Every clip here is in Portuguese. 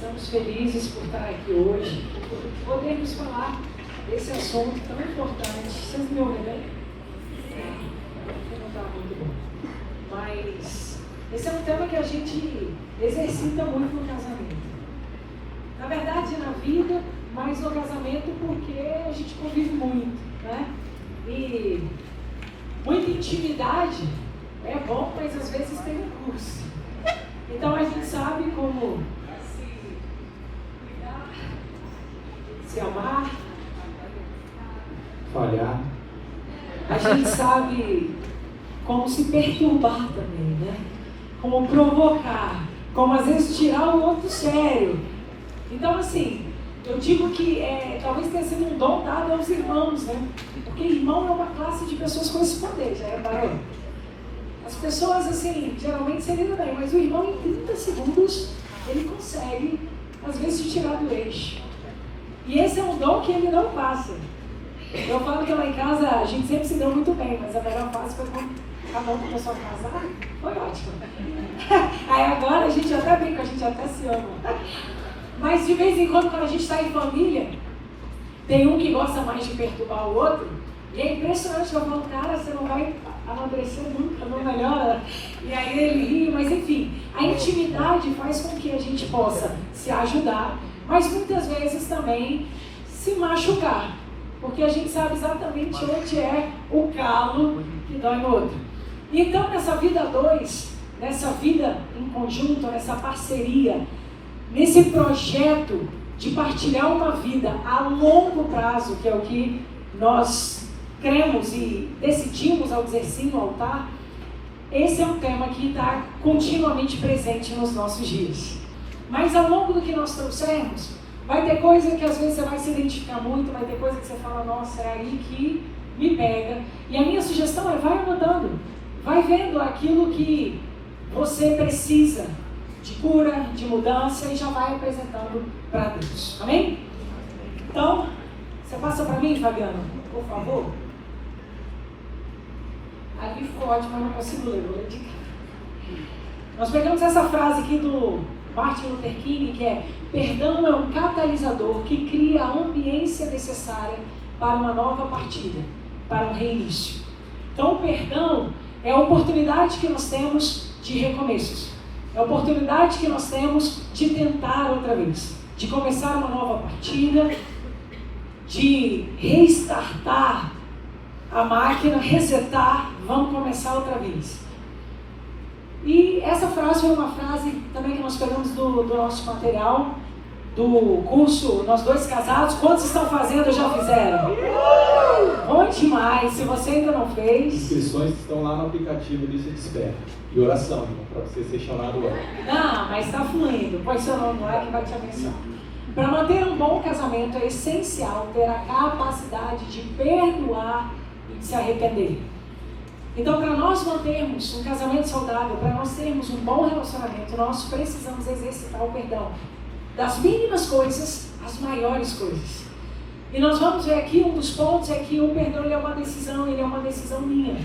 Estamos felizes por estar aqui hoje, por podermos falar desse assunto tão importante. Vocês me ouvem bem? Não está muito bom. Mas esse é um tema que a gente exercita muito no casamento. Na verdade, na vida, mas no casamento, porque a gente convive muito, né? E muita intimidade é bom, mas às vezes tem um curso. Então a gente sabe como se amar, falhar. A gente sabe como se perturbar também, né? Como provocar, como às vezes tirar o outro sério. Então assim, eu digo que talvez tenha sido um dom dado aos irmãos, né? Porque irmão é uma classe de pessoas com esse poder, já é barulho. As pessoas assim, geralmente se lidam bem, mas o irmão em 30 segundos, ele consegue às vezes te tirar do eixo. E esse é um dom que ele não passa. Eu falo que lá em casa a gente sempre se deu muito bem, mas a melhor fase foi quando cada um começou a casar, foi ótimo. Aí agora a gente até brinca, a gente até se ama. Mas de vez em quando a gente está em família, tem um que gosta mais de perturbar o outro, e é impressionante que eu falo, cara, você não vai amadurecer nunca, não melhora. E aí ele ri, mas enfim, a intimidade faz com que a gente possa se ajudar, mas muitas vezes também se machucar, porque a gente sabe exatamente onde é o calo que dói no outro. Então nessa vida a dois, nessa vida em conjunto, nessa parceria, nesse projeto de partilhar uma vida a longo prazo, que é o que nós cremos e decidimos ao dizer sim no altar, esse é um tema que está continuamente presente nos nossos dias. Mas ao longo do que nós trouxermos, vai ter coisa que às vezes você vai se identificar muito, vai ter coisa que você fala, nossa, é aí que me pega. E a minha sugestão é, vai anotando, vai vendo aquilo que você precisa de cura, de mudança, e já vai apresentando para Deus. Amém? Então, você passa para mim, Fabiano, por favor. Ali ficou ótimo, mas não consigo ler, vou ler de cá. Nós pegamos essa frase aqui do Martin Luther King, que é: perdão é um catalisador que cria a ambiência necessária para uma nova partida, para um reinício. Então, o perdão é a oportunidade que nós temos de recomeços. É a oportunidade que nós temos de tentar outra vez, de começar uma nova partida, de restartar a máquina, resetar, vamos começar outra vez. E essa frase foi uma frase também que nós pegamos do nosso material, do curso Nós Dois Casados. Quantos estão fazendo, já fizeram? Bom demais, se você ainda não fez. Inscrições estão lá no aplicativo Lista de Espera. E oração, para você ser chamado lá. Não, mas está fluindo. Põe seu nome lá que vai te abençoar. Para manter um bom casamento é essencial ter a capacidade de perdoar e de se arrepender. Então, para nós mantermos um casamento saudável, para nós termos um bom relacionamento, nós precisamos exercitar o perdão. Das mínimas coisas às maiores coisas. E nós vamos ver aqui, um dos pontos é que o perdão ele é uma decisão minha.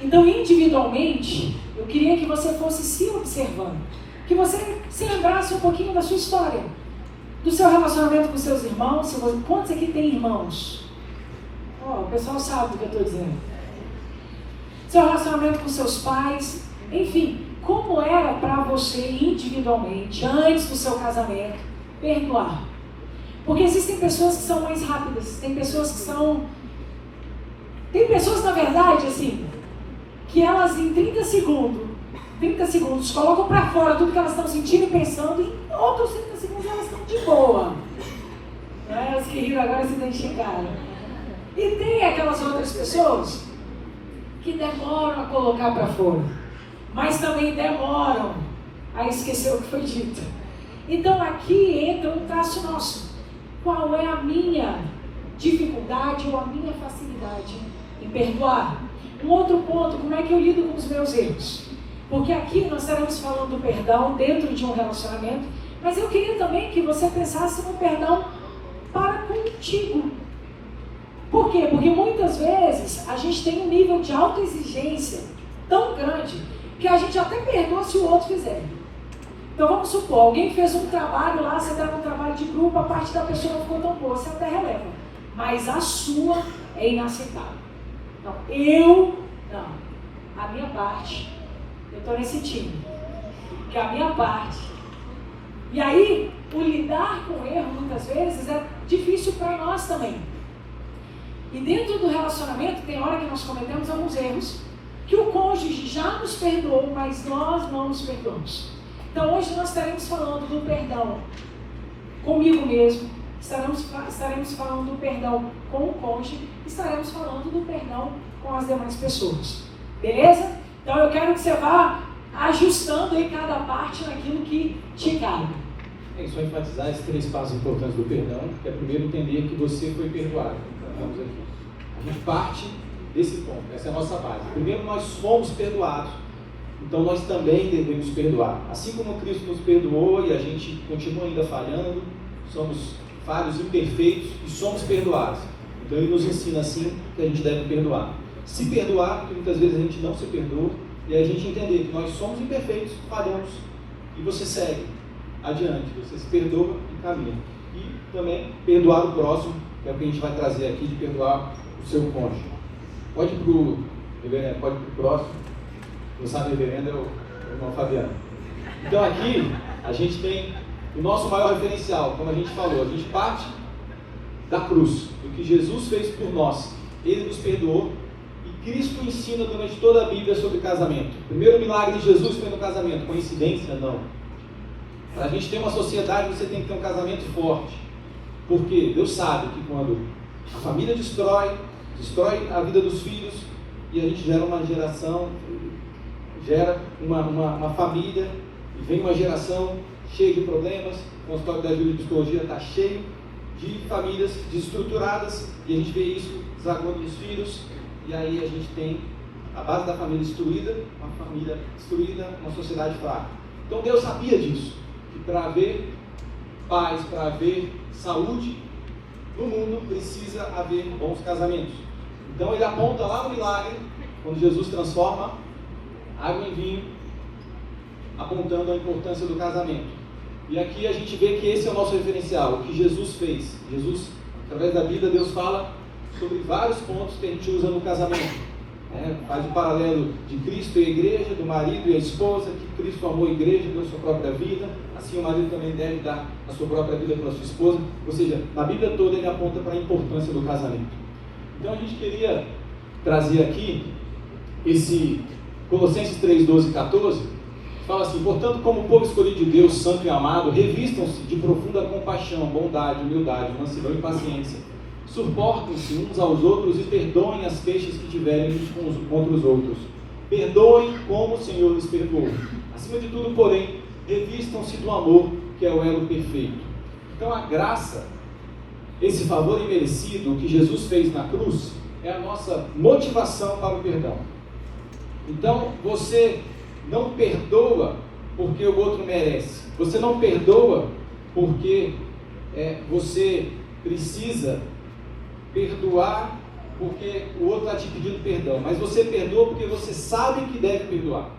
Então, individualmente, eu queria que você fosse se observando. Que você se lembrasse um pouquinho da sua história. Do seu relacionamento com seus irmãos. Quantos aqui tem irmãos? O pessoal sabe o que eu estou dizendo. Seu relacionamento com seus pais. Enfim, como era para você individualmente, antes do seu casamento, perdoar? Porque existem pessoas que são mais rápidas. Tem pessoas, na verdade, assim, que elas em 30 segundos colocam para fora tudo que elas estão sentindo e pensando, e em outros 30 segundos elas estão de boa. As que riram agora se identificaram. E tem aquelas outras pessoas que demoram a colocar para fora, mas também demoram a esquecer o que foi dito. Então aqui entra um traço nosso. Qual é a minha dificuldade ou a minha facilidade em perdoar? Um outro ponto, como é que eu lido com os meus erros? Porque aqui nós estaremos falando do perdão dentro de um relacionamento, mas eu queria também que você pensasse no perdão para contigo. Por quê? Porque muitas vezes a gente tem um nível de autoexigência tão grande que a gente até perdoa se o outro fizer. Então vamos supor, alguém fez um trabalho lá, você dá um trabalho de grupo, a parte da pessoa não ficou tão boa, você até releva. Mas a sua é inaceitável. Não, a minha parte, eu estou nesse time. Que a minha parte. E aí, o lidar com o erro, muitas vezes, é difícil para nós também. E dentro do relacionamento, tem hora que nós cometemos alguns erros, que o cônjuge já nos perdoou, mas nós não nos perdoamos. Então hoje nós estaremos falando do perdão comigo mesmo, estaremos falando do perdão com o cônjuge, estaremos falando do perdão com as demais pessoas. Beleza? Então eu quero que você vá ajustando aí cada parte naquilo que te cabe. É só enfatizar esses 3 passos importantes do perdão, que é primeiro entender que você foi perdoado. Vamos aqui. A gente parte desse ponto, essa é a nossa base. Primeiro, nós fomos perdoados, então nós também devemos perdoar. Assim como Cristo nos perdoou e a gente continua ainda falhando, somos falhos, imperfeitos e somos perdoados. Então Ele nos ensina assim que a gente deve perdoar. Se perdoar, porque muitas vezes a gente não se perdoa, e a gente entender que nós somos imperfeitos, falhamos, e você segue adiante, você se perdoa e caminha. E também perdoar o próximo, que é o que a gente vai trazer aqui, de perdoar o seu cônjuge. Pode ir para o reverendo, pode ir para o próximo. Quem sabe reverendo é o irmão Fabiano. Então aqui a gente tem o nosso maior referencial, como a gente falou, a gente parte da cruz, do que Jesus fez por nós. Ele nos perdoou e Cristo ensina durante toda a Bíblia sobre casamento. O primeiro milagre de Jesus foi no casamento, coincidência? Não. Para a gente ter uma sociedade, você tem que ter um casamento forte. Porque Deus sabe que quando a família destrói a vida dos filhos, e a gente gera uma geração, gera uma família, e vem uma geração cheia de problemas. O consultório da Júlia de Psicologia está cheio de famílias desestruturadas, e a gente vê isso desagando nos filhos, e aí a gente tem a base da família destruída, uma família destruída, uma sociedade fraca. Então Deus sabia disso, que para haver paz, para haver saúde no mundo, precisa haver bons casamentos. Então ele aponta lá no milagre, quando Jesus transforma água em vinho, apontando a importância do casamento. E aqui a gente vê que esse é o nosso referencial, o que Jesus fez. Jesus, através da Bíblia, Deus fala sobre vários pontos que a gente usa no casamento. Faz um paralelo de Cristo e a igreja, do marido e a esposa, que Cristo amou a igreja, deu sua própria vida, assim o marido também deve dar a sua própria vida pela sua esposa. Ou seja, na Bíblia toda ele aponta para a importância do casamento. Então a gente queria trazer aqui esse Colossenses 3, 12 e 14, fala assim: portanto, como povo escolhido de Deus, santo e amado, revistam-se de profunda compaixão, bondade, humildade, mansidão e paciência. Suportem-se uns aos outros e perdoem as queixas que tiverem uns contra os outros. Perdoem como o Senhor lhes perdoou. Acima de tudo, porém, revistam-se do amor, que é o elo perfeito. Então a graça, esse favor imerecido que Jesus fez na cruz, é a nossa motivação para o perdão. Então você não perdoa porque o outro merece. Você não perdoa porque você precisa perdoar porque o outro está te pedindo perdão. Mas você perdoa porque você sabe que deve perdoar.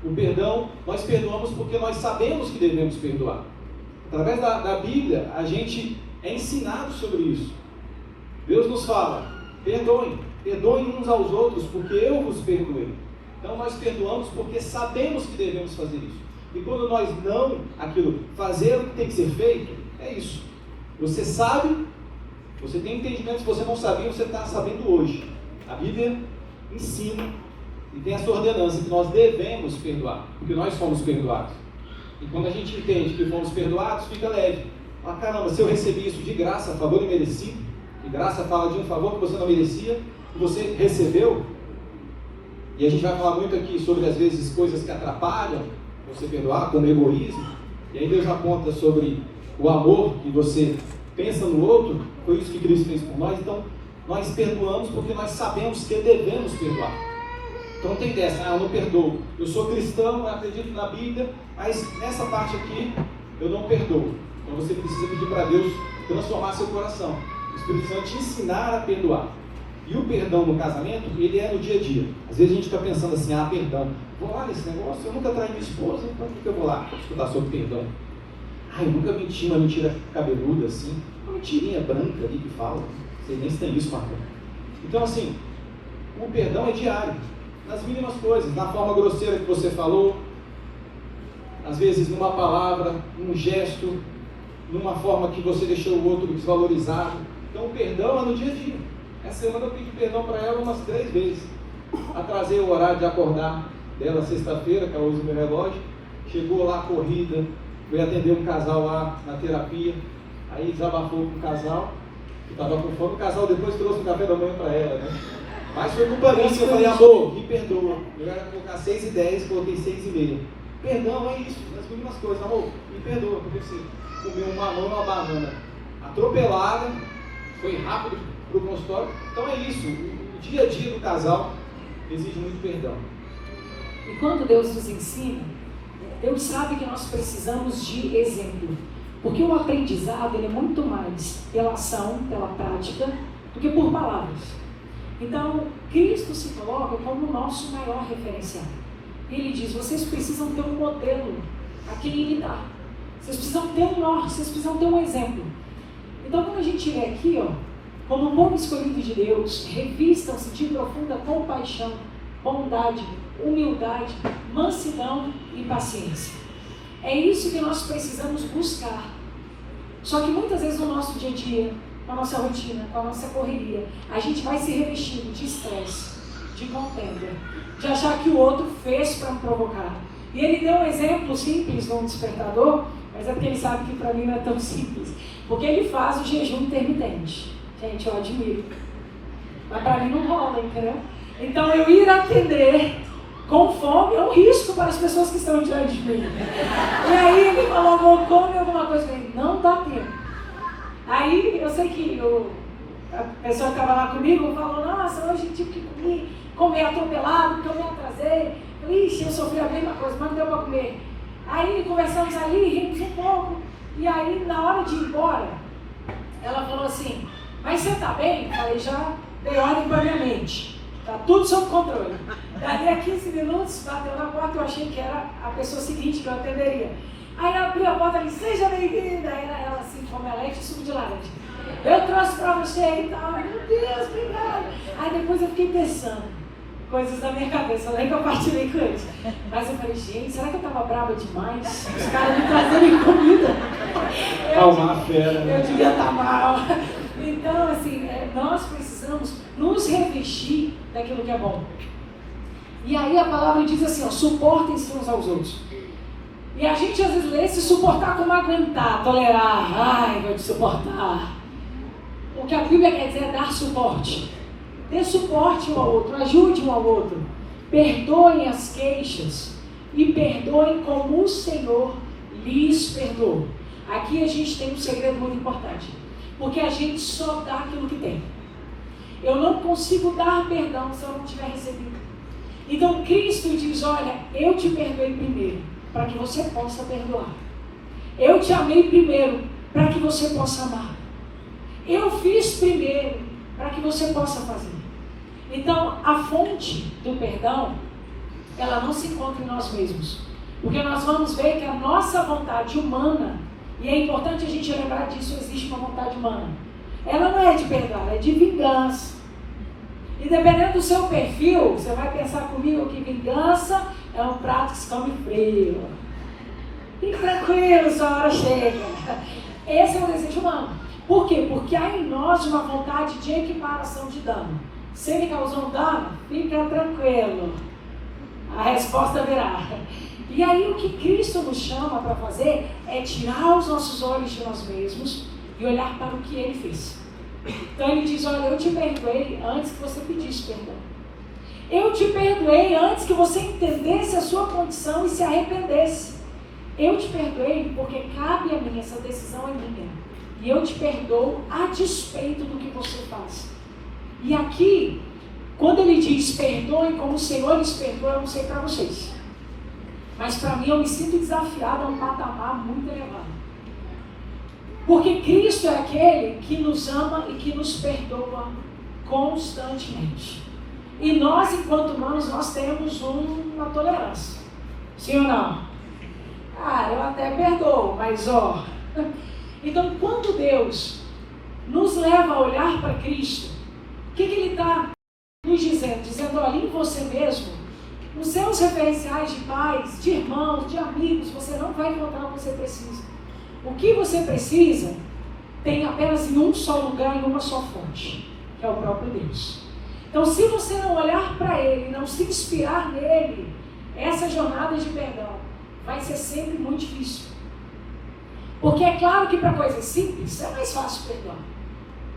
O perdão, nós perdoamos porque nós sabemos que devemos perdoar. Através da Bíblia, a gente é ensinado sobre isso. Deus nos fala: perdoem uns aos outros, porque eu vos perdoei. Então nós perdoamos porque sabemos que devemos fazer isso. E quando nós não, fazer o que tem que ser feito, é isso. Você sabe, você tem entendimento. Se você não sabia, você está sabendo hoje. A Bíblia ensina e tem essa ordenança que nós devemos perdoar, porque nós fomos perdoados. E quando a gente entende que fomos perdoados, fica leve. Ah, caramba, se eu recebi isso de graça, favor imerecido, e graça fala de um favor que você não merecia, que você recebeu. E a gente vai falar muito aqui sobre, às vezes, coisas que atrapalham você perdoar, como egoísmo. E aí Deus aponta sobre o amor que você pensa no outro. Foi isso que Cristo fez por nós. Então, nós perdoamos porque nós sabemos que devemos perdoar. Então não tem dessa: eu não perdoo. Eu sou cristão, eu acredito na Bíblia, mas nessa parte aqui eu não perdoo. Então você precisa pedir para Deus transformar seu coração. O Espírito Santo te ensinar a perdoar. E o perdão no casamento, ele é no dia a dia. Às vezes a gente fica pensando assim, perdão, vou lá nesse negócio, eu nunca traí minha esposa, então por que eu vou lá escutar sobre perdão? Eu nunca menti uma mentira cabeluda assim, uma mentirinha branca ali que fala, não sei nem se tem isso, Marcão. Então assim, o perdão é diário, nas mínimas coisas, na forma grosseira que você falou, às vezes numa palavra, num gesto, numa forma que você deixou o outro desvalorizado. Então o perdão é no dia a dia. Essa semana eu pedi perdão para ela umas 3 vezes. Atrasei o horário de acordar dela sexta-feira, que ela usa o meu relógio. Chegou lá corrida, fui atender um casal lá na terapia. Aí desabafou com o casal, que estava com fome. O casal depois trouxe um café da manhã para ela, né? Mas foi culpa minha, eu falei, amor, me perdoa. Eu ia colocar 6h10, coloquei 6h30. Perdão é isso, nas mínimas coisas. Amor, me perdoa, porque você comeu uma mamão e uma banana atropelada, foi rápido para o consultório. Então é isso, o dia a dia do casal exige muito perdão. E quando Deus nos ensina, Deus sabe que nós precisamos de exemplo. Porque o aprendizado ele é muito mais pela ação, pela prática, do que por palavras. Então, Cristo se coloca como o nosso maior referencial. Ele diz, vocês precisam ter um modelo a quem imitar. Vocês precisam ter um norte, vocês precisam ter um exemplo. Então, quando a gente vê aqui, como um povo escolhido de Deus, revistam-se de profunda compaixão, bondade, humildade, mansidão e paciência. É isso que nós precisamos buscar. Só que muitas vezes no nosso dia a dia, com a nossa rotina, com a nossa correria, a gente vai se revestindo de estresse, de contenda, de achar que o outro fez para me provocar. E ele deu um exemplo simples no despertador, mas é porque ele sabe que para mim não é tão simples. Porque ele faz o jejum intermitente. Gente, eu admiro. Mas para mim não rola, entendeu? Então eu ir atender com fome é um risco para as pessoas que estão diante de mim. E aí ele falou, amor, come alguma coisa. Eu falei, não dá tempo. Aí eu sei que a pessoa que estava lá comigo falou, nossa, hoje eu tive que comer atropelado, porque eu me atrasei. Eu falei, ixi, eu sofri a mesma coisa, mas não deu para comer. Aí conversamos ali, rimos um pouco. E aí na hora de ir embora, ela falou assim, mas você está bem? Eu falei, já dei ordem para minha mente. Está tudo sob controle. Dali a 15 minutos, bateu na porta, eu achei que era a pessoa seguinte que eu atenderia. Aí abri a porta e disse, seja bem-vinda. Aí ela assim, com omelete e suco de laranja. Eu trouxe para você e tal. Meu Deus, obrigada. Aí depois eu fiquei pensando, coisas da minha cabeça, nem que eu partilhei com eles. Mas eu falei, gente, será que eu estava brava demais? Os caras me trazerem comida. Calma, fera. Eu devia estar mal. Então, assim, nós precisamos nos revestir daquilo que é bom. E aí a palavra diz assim, suportem-se uns aos outros. E a gente às vezes lê se suportar como aguentar, tolerar, raiva de suportar. O que a Bíblia quer dizer é dar suporte. Dê suporte um ao outro, ajude um ao outro. Perdoem as queixas e perdoem como o Senhor lhes perdoou. Aqui a gente tem um segredo muito importante. Porque a gente só dá aquilo que tem. Eu não consigo dar perdão se eu não tiver recebido. Então Cristo diz, olha, eu te perdoei primeiro, para que você possa perdoar. Eu te amei primeiro, para que você possa amar. Eu fiz primeiro, para que você possa fazer. Então, a fonte do perdão, ela não se encontra em nós mesmos. Porque nós vamos ver que a nossa vontade humana, e é importante a gente lembrar disso, existe uma vontade humana. Ela não é de perdão, ela é de vingança. E dependendo do seu perfil, você vai pensar comigo que vingança é um prato que se come frio. Fique tranquilo, sua hora chega. Esse é o desejo humano. Por quê? Porque há em nós uma vontade de equiparação de dano. Se ele causou um dano, fica tranquilo. A resposta virá. E aí o que Cristo nos chama para fazer é tirar os nossos olhos de nós mesmos e olhar para o que Ele fez. Então Ele diz, olha, eu te perdoei antes que você pedisse perdão. Eu te perdoei antes que você entendesse a sua condição e se arrependesse. Eu te perdoei porque cabe a mim, essa decisão é minha. E eu te perdoo a despeito do que você faz. E aqui, quando Ele diz, perdoem como o Senhor lhes perdoa, eu não sei para vocês. Mas para mim eu me sinto desafiado a um patamar muito elevado. Porque Cristo é aquele que nos ama e que nos perdoa constantemente. E nós, enquanto humanos, nós temos uma tolerância. Sim ou não? Eu até perdoo, mas Então, quando Deus nos leva a olhar para Cristo, o que Ele está nos dizendo? Dizendo, olha, em você mesmo, nos seus referenciais de pais, de irmãos, de amigos, você não vai encontrar o que você precisa. O que você precisa tem apenas em um só lugar, em uma só fonte, que é o próprio Deus. Então, se você não olhar para Ele, não se inspirar nele, essa jornada de perdão vai ser sempre muito difícil. Porque é claro que para coisas simples é mais fácil perdoar.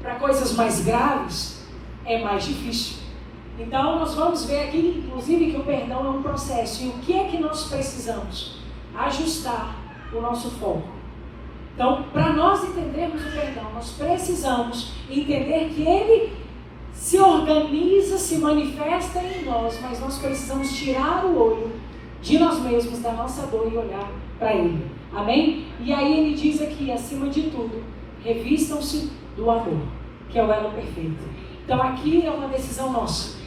Para coisas mais graves é mais difícil. Então nós vamos ver aqui, inclusive, que o perdão é um processo. E o que é que nós precisamos? Ajustar o nosso foco. Então, para nós entendermos o perdão, nós precisamos entender que ele se organiza, se manifesta em nós, mas nós precisamos tirar o olho de nós mesmos, da nossa dor e olhar para ele. Amém? E aí ele diz aqui, acima de tudo, revistam-se do amor, que é o elo perfeito. Então aqui é uma decisão nossa,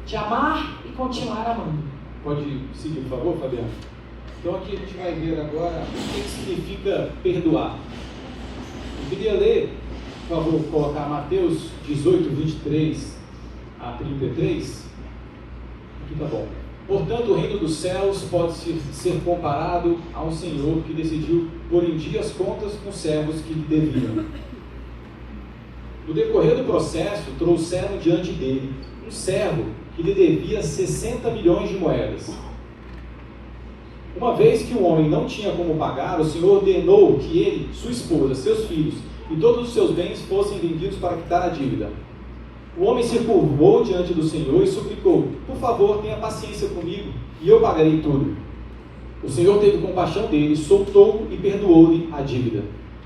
de amar e continuar amando. Pode seguir, por favor, Fabiano? Então aqui a gente vai ver agora o que significa perdoar. Eu queria ler, por favor, colocar Mateus 18, 23 a 33. Aqui tá bom. Portanto, o reino dos céus pode ser comparado a um senhor que decidiu pôr em dia as contas com servos que lhe deviam. No decorrer do processo, trouxeram diante dele um servo que lhe devia 60 milhões de moedas. Uma vez que o homem não tinha como pagar, o senhor ordenou que ele, sua esposa, seus filhos e todos os seus bens fossem vendidos para quitar a dívida. O homem se curvou diante do Senhor e suplicou: por favor, tenha paciência comigo e eu pagarei tudo. O Senhor teve compaixão dele, soltou e perdoou-lhe a dívida.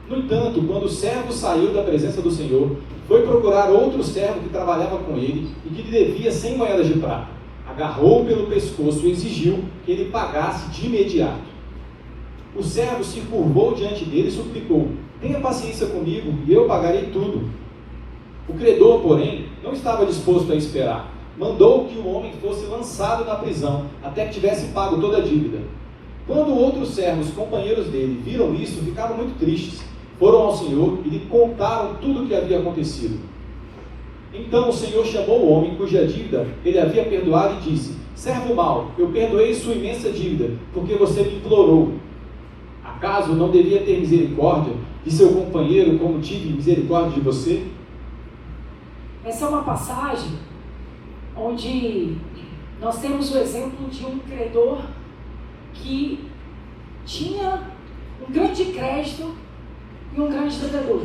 No entanto, quando o servo saiu da presença do Senhor, foi procurar outro servo que trabalhava com ele e que lhe devia 100 moedas de prata. Agarrou-o pelo pescoço e exigiu que ele pagasse de imediato. O servo se curvou diante dele e suplicou: tenha paciência comigo e eu pagarei tudo. O credor, porém, não estava disposto a esperar. Mandou que o homem fosse lançado na prisão até que tivesse pago toda a dívida. Quando outros servos, companheiros dele, viram isso, ficaram muito tristes. Foram ao Senhor e lhe contaram tudo o que havia acontecido. Então o Senhor chamou o homem cuja dívida ele havia perdoado e disse: servo mau, eu perdoei sua imensa dívida, porque você me implorou. Acaso não devia ter misericórdia de seu companheiro como tive misericórdia de você? Essa é uma passagem onde nós temos o exemplo de um credor que tinha um grande crédito e um grande devedor.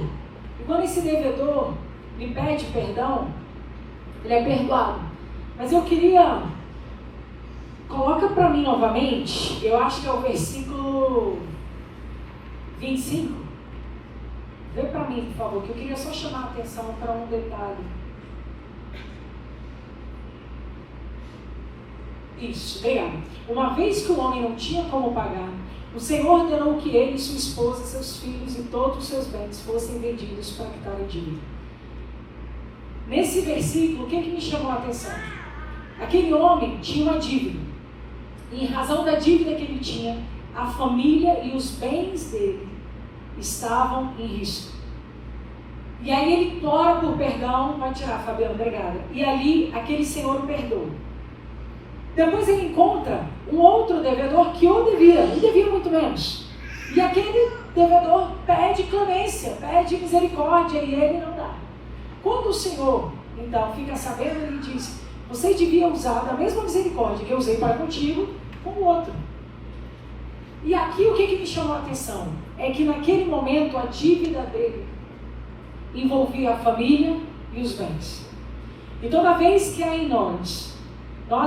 E quando esse devedor lhe pede perdão, ele é perdoado. Mas eu queria... Coloca para mim novamente, eu acho que é o versículo 25. Vê para mim, por favor, que eu queria só chamar a atenção para um detalhe. Isso, obrigado. Uma vez que o homem não tinha como pagar, o Senhor ordenou que ele, sua esposa, seus filhos e todos os seus bens fossem vendidos para quitar a dívida. Nesse versículo, o que me chamou a atenção? Aquele homem tinha uma dívida. E em razão da dívida que ele tinha, a família e os bens dele estavam em risco. E aí ele implora por perdão. Pode tirar, Fabiano, obrigada. E ali, aquele senhor o perdoa. Depois ele encontra um outro devedor que o devia, e devia muito menos. E aquele devedor pede clemência, pede misericórdia, e ele não dá. Quando o Senhor, então, fica sabendo, ele diz: você devia usar da mesma misericórdia que eu usei para contigo, com o outro. E aqui o que me chamou a atenção? É que naquele momento a dívida dele envolvia a família e os bens. E toda vez que há em nós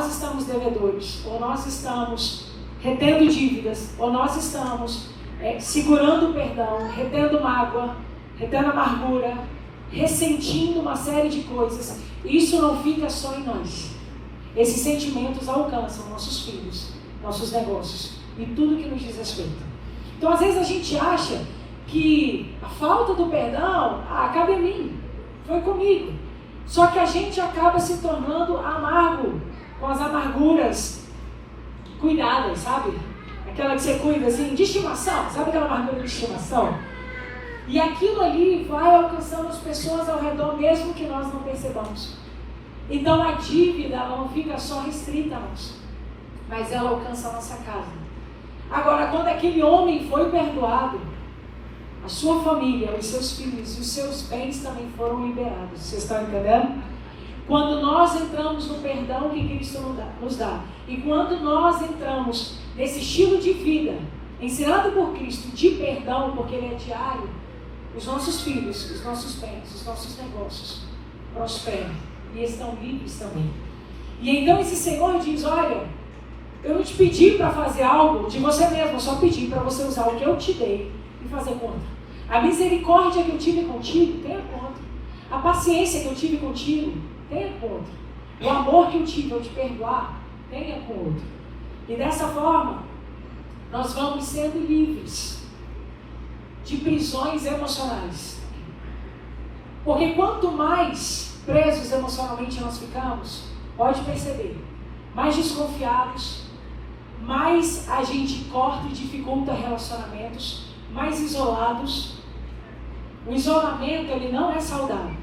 estamos devedores, ou nós estamos retendo dívidas, ou nós estamos segurando o perdão, retendo mágoa, retendo amargura, ressentindo uma série de coisas, isso não fica só em nós. Esses sentimentos alcançam nossos filhos, nossos negócios e tudo que nos diz respeito. Então, às vezes a gente acha que a falta do perdão, cabe a mim, foi comigo. Só que a gente acaba se tornando amargo, com as amarguras cuidadas, sabe? Aquela que você cuida assim, de estimação, sabe aquela amargura de estimação? E aquilo ali vai alcançando as pessoas ao redor, mesmo que nós não percebamos. Então a dívida, ela não fica só restrita a nós, mas ela alcança a nossa casa. Agora, quando aquele homem foi perdoado, a sua família, os seus filhos e os seus bens também foram liberados. Vocês estão entendendo? Quando nós entramos no perdão que Cristo nos dá, e quando nós entramos nesse estilo de vida, ensinado por Cristo, de perdão, porque ele é diário, os nossos filhos, os nossos bens, os nossos negócios prosperam e estão livres também. E então esse Senhor diz, olha, eu não te pedi para fazer algo de você mesmo, eu só pedi para você usar o que eu te dei e fazer conta. A misericórdia que eu tive contigo, tenha conta. A paciência que eu tive contigo, tenha conta. O amor que eu tive ao te perdoar, tenha conta. E dessa forma, nós vamos sendo livres de prisões emocionais. Porque quanto mais presos emocionalmente nós ficamos, pode perceber, mais desconfiados, mais a gente corta e dificulta relacionamentos, mais isolados. O isolamento, ele não é saudável.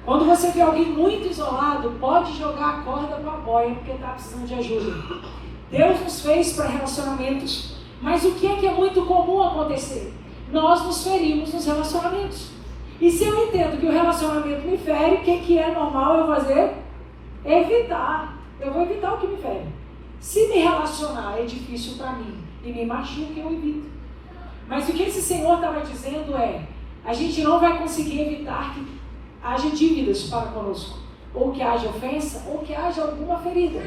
Quando você vê alguém muito isolado, pode jogar a corda com a boia, porque está precisando de ajuda. Deus nos fez para relacionamentos, mas o que é muito comum acontecer? Nós nos ferimos nos relacionamentos. E se eu entendo que o relacionamento me fere, o que é normal eu fazer? Evitar. Eu vou evitar o que me fere. Se me relacionar é difícil para mim e me machuca, eu evito. Mas o que esse Senhor estava dizendo é, a gente não vai conseguir evitar que haja dívidas para conosco, ou que haja ofensa, ou que haja alguma ferida.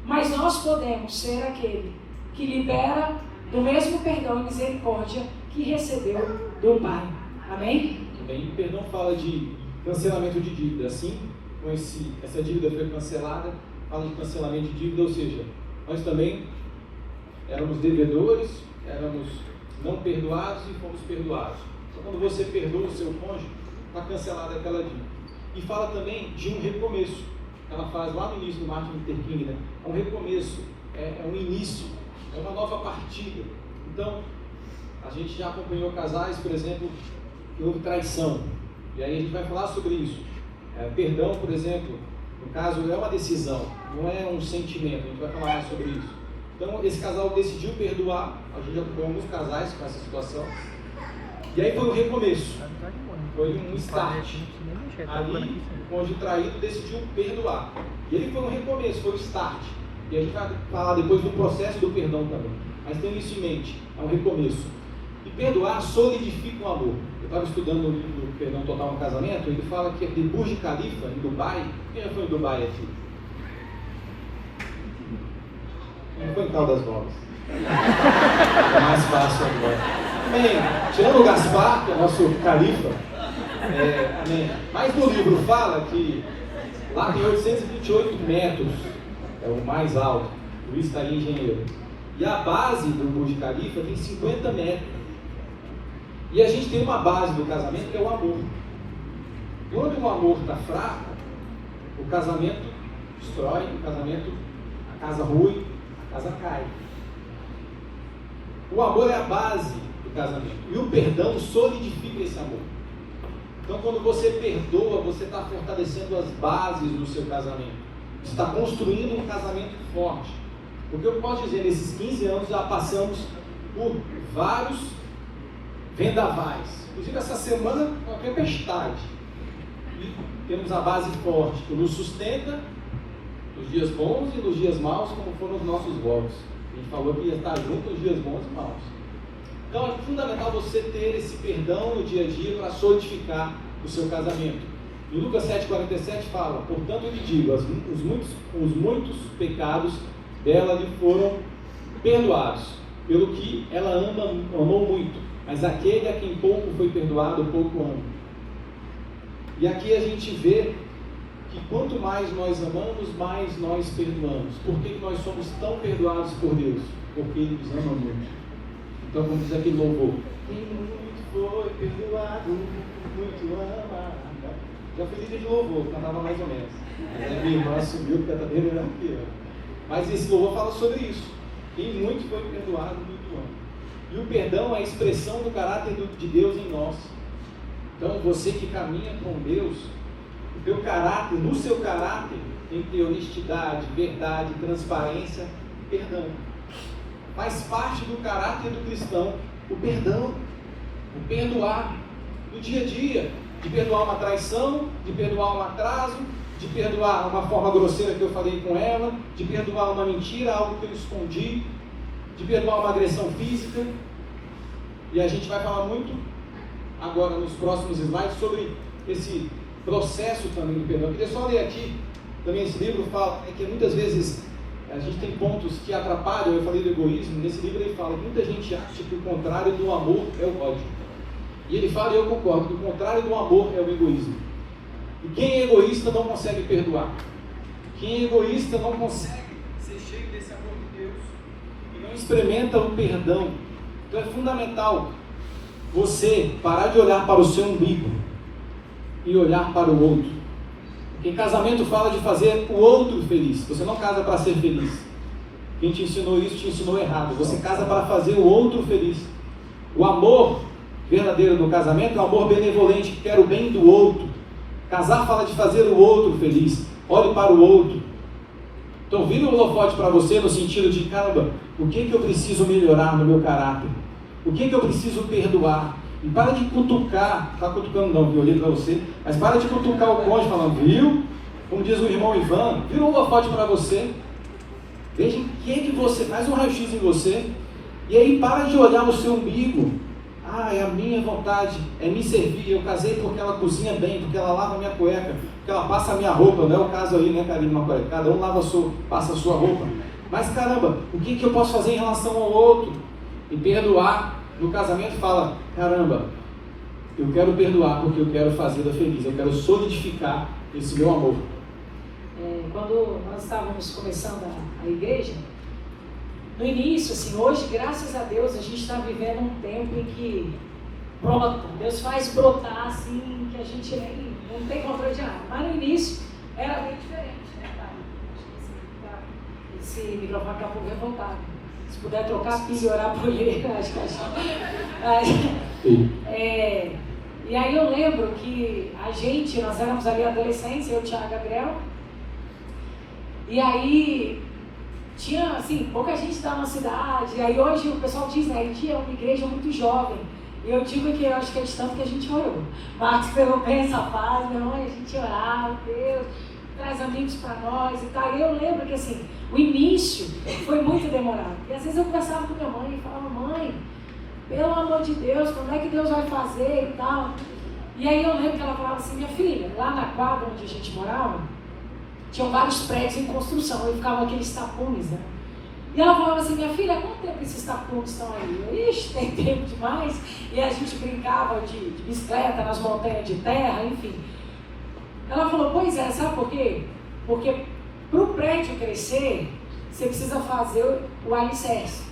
Mas nós podemos ser aquele que libera do mesmo perdão e misericórdia que recebeu do Pai. Amém? Também o perdão fala de cancelamento de dívida. Assim, com essa dívida foi cancelada, fala de cancelamento de dívida, ou seja, nós também éramos devedores, éramos não perdoados e fomos perdoados. Então, quando você perdoa o seu cônjuge, está cancelada aquela dívida. E fala também de um recomeço. Ela faz lá no início do Martin Luther King, né? É um recomeço, é um início, é uma nova partida. Então, a gente já acompanhou casais, por exemplo, que houve traição. E aí a gente vai falar sobre isso. Perdão, por exemplo, no caso, é uma decisão, não é um sentimento. A gente vai falar mais sobre isso. Então, esse casal decidiu perdoar. A gente acompanhou alguns casais com essa situação. E aí foi um recomeço. Foi um start. Ali, o cônjuge traído decidiu perdoar. E ele foi um recomeço, foi um start. E a gente vai falar depois do processo do perdão também. Mas tenha isso em mente, é um recomeço. E perdoar solidifica o amor. Eu estava estudando o livro Perdão Total no Casamento, ele fala que de Burj Khalifa, em Dubai. Quem já foi em Dubai aqui? Quem foi em Caldas Novas? É mais fácil agora. Amém. Tirando o Gaspar, que é nosso califa. Amém. Mas no livro fala que lá tem 828 metros, é o mais alto. Por isso está aí engenheiro. E a base do Burj Khalifa tem 50 metros. E a gente tem uma base do casamento que é o amor. Quando o amor está fraco, o casamento destrói, a casa rui, a casa cai. O amor é a base do casamento. E o perdão solidifica esse amor. Então, quando você perdoa, você está fortalecendo as bases do seu casamento. Você está construindo um casamento forte. Porque eu posso dizer, nesses 15 anos já passamos por vários vendavais. Inclusive, essa semana, uma tempestade. E temos a base forte, que nos sustenta nos dias bons e nos dias maus, como foram os nossos votos. A gente falou que ia estar junto nos dias bons e maus. Então é fundamental você ter esse perdão no dia a dia para solidificar o seu casamento. Em Lucas 7,47 fala, portanto eu lhe digo, os muitos pecados dela lhe foram perdoados, pelo que ela amou muito, mas aquele a quem pouco foi perdoado, pouco ama. E aqui a gente vê que quanto mais nós amamos, mais nós perdoamos. Por que nós somos tão perdoados por Deus? Porque Ele nos ama muito. Então vamos dizer aquele louvor. Quem muito foi perdoado, muito ama. Já fui líder de louvor, cantava mais ou menos. Mas a minha irmã subiu porque ela está bem melhor que eu. Mas esse louvor fala sobre isso. Quem muito foi perdoado, muito ama. E o perdão é a expressão do caráter de Deus em nós. Então, você que caminha com Deus, o teu caráter, no seu caráter, tem que ter honestidade, verdade, transparência e perdão. Faz parte do caráter do cristão o perdão, o perdoar no dia a dia, de perdoar uma traição, de perdoar um atraso, de perdoar uma forma grosseira que eu falei com ela, de perdoar uma mentira, algo que eu escondi, de perdoar uma agressão física. E a gente vai falar muito agora nos próximos slides sobre esse processo também do perdão. Eu queria só ler aqui, também esse livro fala que muitas vezes a gente tem pontos que atrapalham. Eu falei do egoísmo, nesse livro ele fala que muita gente acha que o contrário do amor é o ódio. E ele fala, e eu concordo, que o contrário do amor é o egoísmo. E quem é egoísta não consegue perdoar. Quem é egoísta não consegue ser cheio desse amor de Deus e não experimenta o perdão. Então é fundamental você parar de olhar para o seu umbigo e olhar para o outro. Porque casamento fala de fazer o outro feliz. Você não casa para ser feliz. Quem te ensinou isso te ensinou errado. Você casa para fazer o outro feliz. O amor verdadeiro do casamento é um amor benevolente, que quer o bem do outro. Casar fala de fazer o outro feliz. Olhe para o outro. Então vira o holofote para você no sentido de, caramba, o que eu preciso melhorar no meu caráter? O que eu preciso perdoar? E para de cutucar, está cutucando não, viu, olhei para você, mas para de cutucar o cônjuge falando, viu? Como diz o irmão Ivan, vira o holofote para você. Veja o que você, faz um raio-x em você, e aí para de olhar no seu umbigo. Ah, é a minha vontade, é me servir, eu casei porque ela cozinha bem, porque ela lava a minha cueca, porque ela passa a minha roupa, não é o caso aí, né, Karine, uma cueca, cada um passa a sua roupa. Mas caramba, o que eu posso fazer em relação ao outro? E perdoar no casamento fala, caramba, eu quero perdoar porque eu quero fazê-la feliz, eu quero solidificar esse meu amor. Quando nós estávamos começando a igreja, no início, assim, hoje, graças a Deus, a gente está vivendo um tempo em que brota, Deus faz brotar, assim, que a gente nem, não tem controle de nada. Mas no início era bem diferente, né, cara? Esse microfone está um pouco revoltado. Se puder trocar a pilha e orar por ele, acho que e aí eu lembro que nós éramos ali adolescentes, eu, Thiago e Gabriel, e aí tinha, assim, pouca gente da nossa cidade. E aí hoje o pessoal diz, né, que é uma igreja muito jovem. E eu digo que eu acho que é de tanto que a gente orou. Marcos pegou bem essa fase, meu irmão, a gente orava, Deus, traz amigos para nós e tal. E eu lembro que, assim, o início foi muito demorado. E às vezes eu conversava com minha mãe e falava, mãe, pelo amor de Deus, como é que Deus vai fazer e tal. E aí eu lembro que ela falava assim, minha filha, lá na quadra onde a gente morava, tinham vários prédios em construção, e ficavam aqueles tapumes, né? E ela falava assim, minha filha, há quanto tempo esses tapumes estão aí? Eu, ixi, tem tempo demais. E a gente brincava de bicicleta nas montanhas de terra, enfim. Ela falou, pois é, sabe por quê? Porque para o prédio crescer, você precisa fazer o alicerce.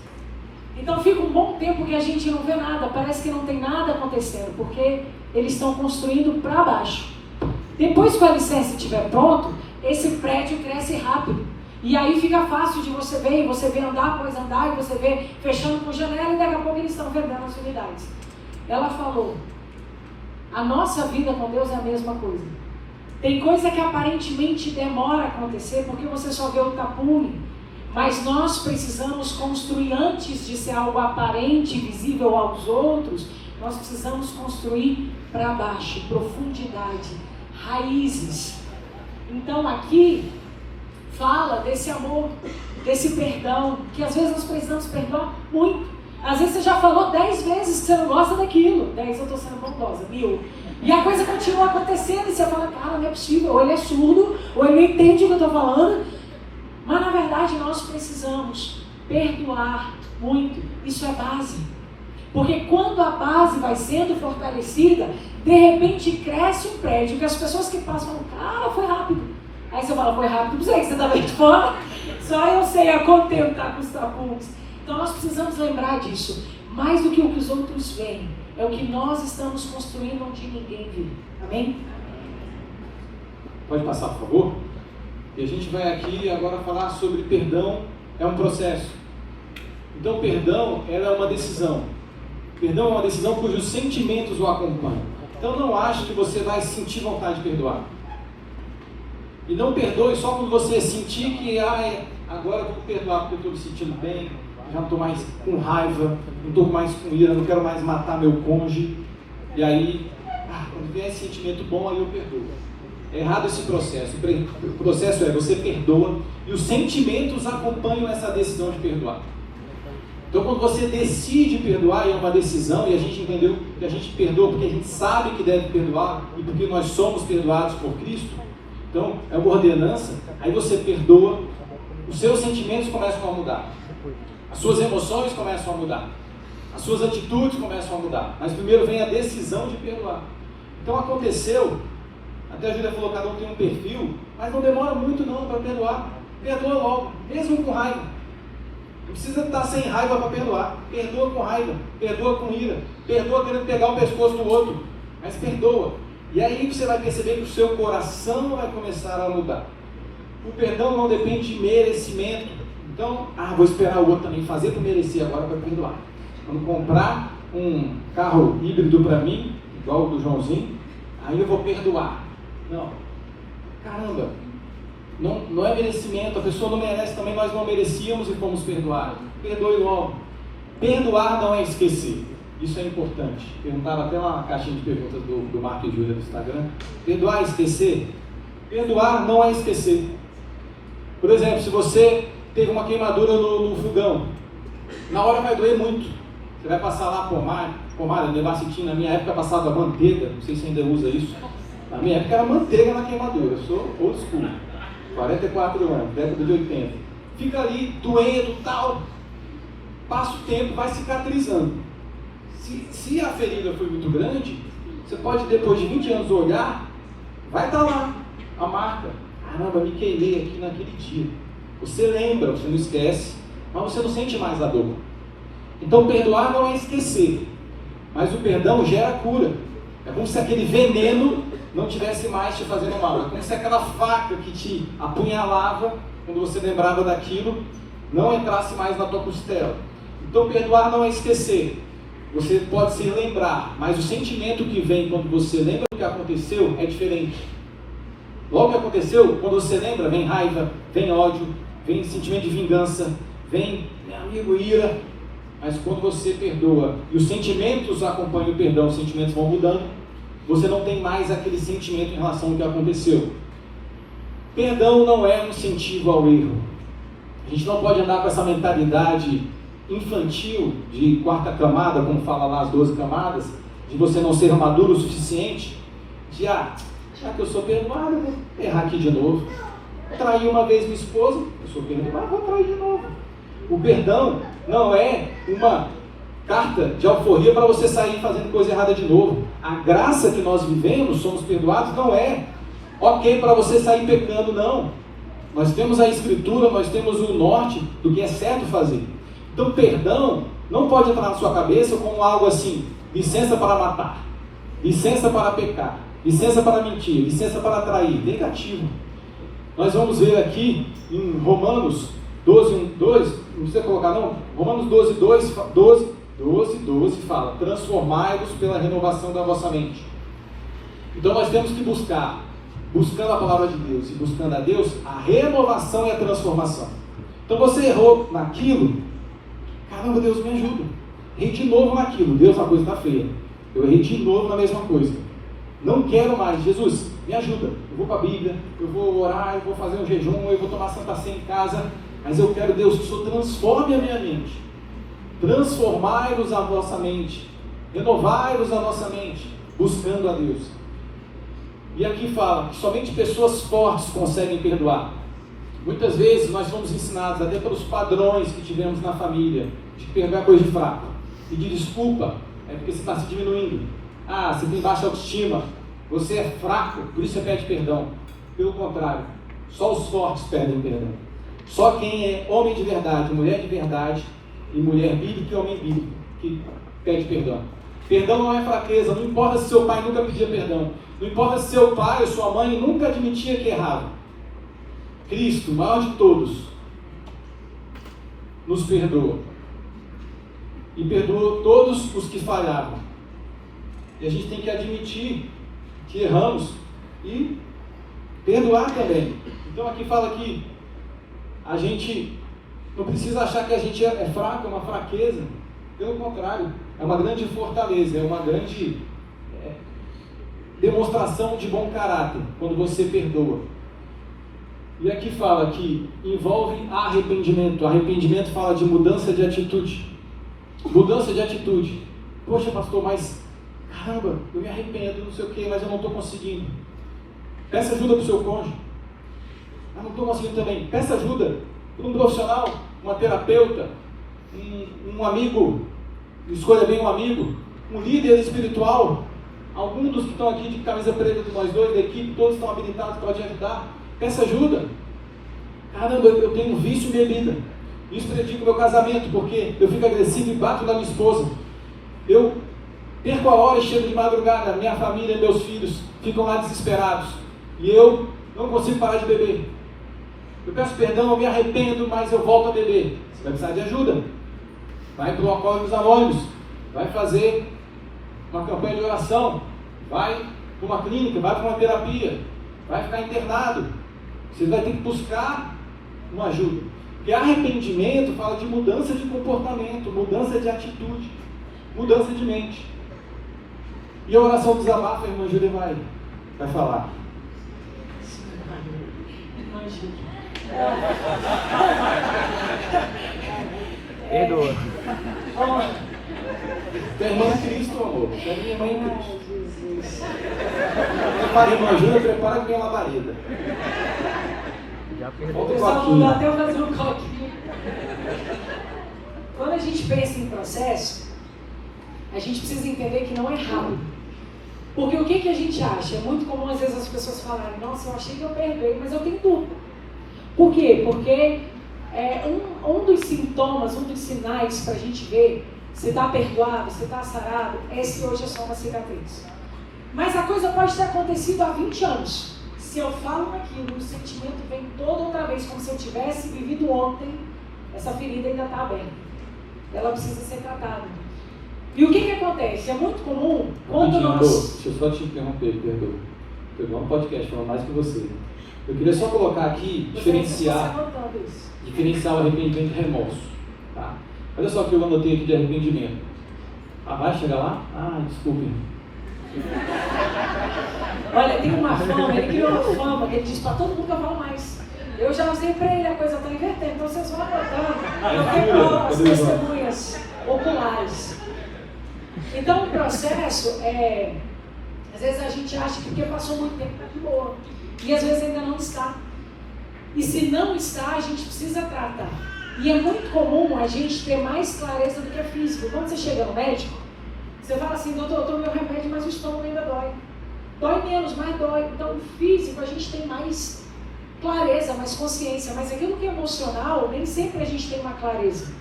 Então fica um bom tempo que a gente não vê nada, parece que não tem nada acontecendo, porque eles estão construindo para baixo. Depois que o alicerce estiver pronto, esse prédio cresce rápido. E aí fica fácil de você ver, e você vê andar após andar, e você vê fechando com janela, e daqui a pouco eles estão vendendo as unidades. Ela falou, a nossa vida com Deus é a mesma coisa. Tem coisa que aparentemente demora a acontecer, porque você só vê o tapume, mas nós precisamos construir antes de ser algo aparente, visível aos outros, nós precisamos construir para baixo, profundidade, raízes. Então aqui fala desse amor, desse perdão, que às vezes nós precisamos perdoar muito. Às vezes você já falou 10 vezes que você não gosta daquilo. 10 eu estou sendo bondosa, 1000. E a coisa continua acontecendo e você fala, cara, não é possível, ou ele é surdo, ou ele não entende o que eu estou falando. Mas na verdade nós precisamos perdoar muito. Isso é base. Porque quando a base vai sendo fortalecida, de repente cresce um prédio que as pessoas que passam falam, cara, foi rápido. Aí você fala, foi rápido, não sei que você está bem de fora. Só eu sei há quanto tempo está com os tapumes. Então nós precisamos lembrar disso. Mais do que o que os outros veem, é o que nós estamos construindo onde ninguém viu. Amém? Pode passar, por favor? E a gente vai aqui agora falar sobre perdão é um processo. Então, perdão, ela é uma decisão. Perdão é uma decisão cujos sentimentos o acompanham. Então, não ache que você vai sentir vontade de perdoar. E não perdoe só quando você sentir que agora eu vou perdoar porque eu estou me sentindo bem, já não estou mais com raiva, não estou mais com ira, não quero mais matar meu cônjuge. E aí, quando vier esse sentimento bom, aí eu perdoo. É errado esse processo. O processo é você perdoa e os sentimentos acompanham essa decisão de perdoar. Então, quando você decide perdoar, e é uma decisão, e a gente entendeu que a gente perdoa porque a gente sabe que deve perdoar e porque nós somos perdoados por Cristo, então é uma ordenança, aí você perdoa, os seus sentimentos começam a mudar, as suas emoções começam a mudar, as suas atitudes começam a mudar, mas primeiro vem a decisão de perdoar. Então aconteceu, até a Júlia falou, cada um tem um perfil, mas não demora muito não para perdoar, perdoa logo, mesmo com raiva. Não precisa estar sem raiva para perdoar, perdoa com raiva, perdoa com ira, perdoa querendo pegar o pescoço do outro, mas perdoa. E aí você vai perceber que o seu coração vai começar a mudar. O perdão não depende de merecimento. Então, vou esperar o outro também fazer para merecer agora para perdoar. Quando comprar um carro híbrido para mim, igual o do Joãozinho, aí eu vou perdoar. Não. Caramba, não é merecimento, a pessoa não merece também, nós não merecíamos e fomos perdoados. Perdoe logo. Perdoar não é esquecer. Isso é importante. Perguntaram até lá na caixinha de perguntas do Marco e Júlia do Instagram. Perdoar é esquecer? Perdoar não é esquecer. Por exemplo, se você teve uma queimadura no fogão, na hora vai doer muito. Você vai passar lá pomada, nebacetina. Na minha época passava manteiga, não sei se ainda usa isso. Na minha época era manteiga na queimadura. Eu sou old school. 44 anos, década de 80. Fica ali doendo, tal. Passa o tempo, vai cicatrizando. Se a ferida foi muito grande, você pode depois de 20 anos olhar, vai estar lá a marca. Caramba, me queimei aqui naquele dia. Você lembra, você não esquece, mas você não sente mais a dor. Então perdoar não é esquecer, mas o perdão gera cura. É como se aquele veneno não tivesse mais te fazendo mal. É como se aquela faca que te apunhalava, quando você lembrava daquilo, não entrasse mais na tua costela. Então perdoar não é esquecer. Você pode se lembrar, mas o sentimento que vem quando você lembra o que aconteceu é diferente. Logo que aconteceu, quando você lembra, vem raiva, vem ódio, vem sentimento de vingança, vem, meu amigo, ira. Mas quando você perdoa e os sentimentos acompanham o perdão, os sentimentos vão mudando, você não tem mais aquele sentimento em relação ao que aconteceu. Perdão não é um incentivo ao erro. A gente não pode andar com essa mentalidade infantil de quarta camada, como fala lá as 12 camadas, de você não ser maduro o suficiente, de já que eu sou perdoado, eu vou errar aqui de novo. Traí uma vez minha esposa, eu sou perdoado, vou trair de novo. O perdão não é uma carta de alforria para você sair fazendo coisa errada de novo. A graça que nós vivemos, somos perdoados, não é ok para você sair pecando, não. Nós temos a escritura, nós temos o norte do que é certo fazer. Então perdão não pode entrar na sua cabeça como algo assim, licença para matar, licença para pecar, licença para mentir, licença para trair. Negativo. Nós vamos ver aqui em Romanos 12:2, não precisa colocar não, Romanos 12:12 fala, transformai-vos pela renovação da vossa mente. Então nós temos que buscar, buscando a palavra de Deus e buscando a Deus, a renovação e a transformação. Então você errou naquilo, caramba, Deus me ajuda. Errei de novo naquilo, Deus, a coisa está feia. Eu errei de novo na mesma coisa. Não quero mais, Jesus, me ajuda. Eu vou para a Bíblia, eu vou orar, eu vou fazer um jejum, eu vou tomar Santa Ceia em casa, mas eu quero, Deus, que o Senhor transforme a minha mente. Transformai-vos a vossa mente, renovai-vos a nossa mente, buscando a Deus. E aqui fala que somente pessoas fortes conseguem perdoar. Muitas vezes nós fomos ensinados, até pelos padrões que tivemos na família, de perdoar coisa de fraco. Pedir desculpa é porque você está se diminuindo. Você tem baixa autoestima, você é fraco, por isso você pede perdão. Pelo contrário, só os fortes pedem perdão. Só quem é homem de verdade, mulher de verdade, e mulher bíblica e homem bíblico, que pede perdão. Perdão não é fraqueza, não importa se seu pai nunca pedia perdão, não importa se seu pai ou sua mãe nunca admitia que errava. Cristo, o maior de todos, nos perdoa. E perdoa todos os que falhavam. E a gente tem que admitir que erramos e perdoar também. Então aqui fala que a gente não precisa achar que a gente é fraco, é uma fraqueza. Pelo contrário, é uma grande fortaleza, é uma grande demonstração de bom caráter, quando você perdoa. E aqui fala que envolve arrependimento. Arrependimento fala de mudança de atitude. Mudança de atitude. Poxa, pastor, mas caramba, eu me arrependo, não sei o que, mas eu não estou conseguindo. Peça ajuda para o seu cônjuge. Eu não estou conseguindo também. Peça ajuda para um profissional, uma terapeuta, um amigo. Escolha bem um amigo, um líder espiritual. Alguns dos que estão aqui de camisa preta de nós dois, da equipe, todos estão habilitados para te ajudar. Peça ajuda. Caramba, eu tenho um vício em bebida. Isso prejudica o meu casamento, porque eu fico agressivo e bato na minha esposa. Eu perco a hora e chego de madrugada, minha família e meus filhos ficam lá desesperados. E eu não consigo parar de beber. Eu peço perdão, eu me arrependo, mas eu volto a beber. Você vai precisar de ajuda. Vai para o Alcoólicos Anônimos, vai fazer uma campanha de oração, vai para uma clínica, vai para uma terapia, vai ficar internado. Você vai ter que buscar uma ajuda. Porque arrependimento fala de mudança de comportamento, mudança de atitude, mudança de mente. E a oração do desabafo, a irmã Júlia vai falar. Perdoa. Tem a irmã Cristo, amor. Tem a minha irmã em Cristo. Prepara a irmã Júlia, prepara que vem a labareda. Já perdoa. Volta o Pessoal, coquinho. não dá até eu fazer um coquinho. Quando a gente pensa em processo, a gente precisa entender que não é rápido. Porque o que a gente acha? É muito comum às vezes as pessoas falarem, nossa, eu achei que eu perdoei, mas eu tenho dúvida. Por quê? Porque um dos sintomas, um dos sinais para a gente ver se está perdoado, se está sarado, é se hoje é só uma cicatriz. Mas a coisa pode ter acontecido há 20 anos. Se eu falo aquilo, o sentimento vem toda outra vez, como se eu tivesse vivido ontem, essa ferida ainda está aberta. Ela precisa ser tratada. E o que acontece? É muito comum quando nós... Deixa eu só te interromper, perdoa. Eu não podcast, falando mais que você. Eu queria só colocar aqui, diferenciar o arrependimento e remorso. Tá? Olha só o que eu anotei aqui de arrependimento. Ah, vai chegar lá? Ah, desculpe. Olha, tem uma fama, ele criou uma fama que ele diz para todo mundo que eu falo mais. Eu já usei para ele, a coisa está invertendo, então vocês vão anotando. Eu tenho provas, testemunhas oculares. Então o processo às vezes a gente acha que porque passou muito tempo está de boa. E às vezes ainda não está. E se não está, a gente precisa tratar. E é muito comum a gente ter mais clareza do que a física. Quando você chega no médico, você fala assim, doutor, eu tomo meu remédio, mas o estômago ainda dói. Dói menos, mas dói. Então o físico a gente tem mais clareza, mais consciência. Mas aquilo que é emocional, nem sempre a gente tem uma clareza.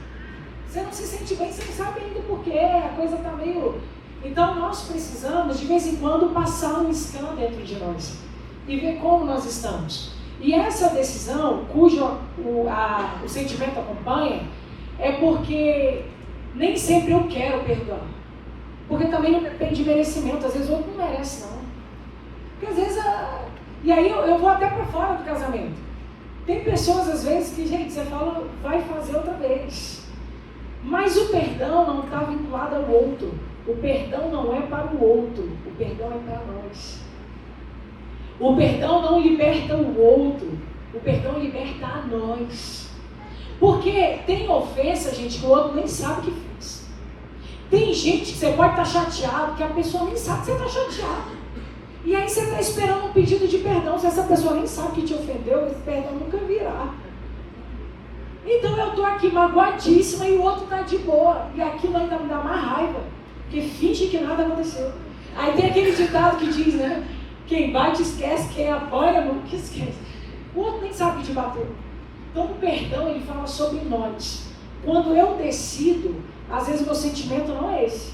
Você não se sente bem, você não sabe ainda por quê, a coisa está meio... Então nós precisamos, de vez em quando, passar um scan dentro de nós e ver como nós estamos. E essa decisão, cujo o sentimento acompanha, é porque nem sempre eu quero perdoar. Porque também não depende de merecimento, às vezes o outro não merece não. Porque às vezes, e aí eu vou até para fora do casamento. Tem pessoas às vezes que, gente, você fala, vai fazer outra vez. Mas o perdão não está vinculado ao outro. O perdão não é para o outro, o perdão é para nós. O perdão não liberta o outro, o perdão liberta a nós. Porque tem ofensa, gente, que o outro nem sabe que fez. Tem gente que você pode estar chateado, que a pessoa nem sabe que você está chateado. E aí você está esperando um pedido de perdão, se essa pessoa nem sabe que te ofendeu, esse perdão nunca virá. Então eu estou aqui magoadíssima e o outro está de boa. E aquilo ainda me dá mais raiva, porque finge que nada aconteceu. Aí tem aquele ditado que diz, né? Quem bate esquece, quem apanha nunca esquece. O outro nem sabe que te bateu. Então o perdão, ele fala sobre nós. Quando eu decido, às vezes o meu sentimento não é esse.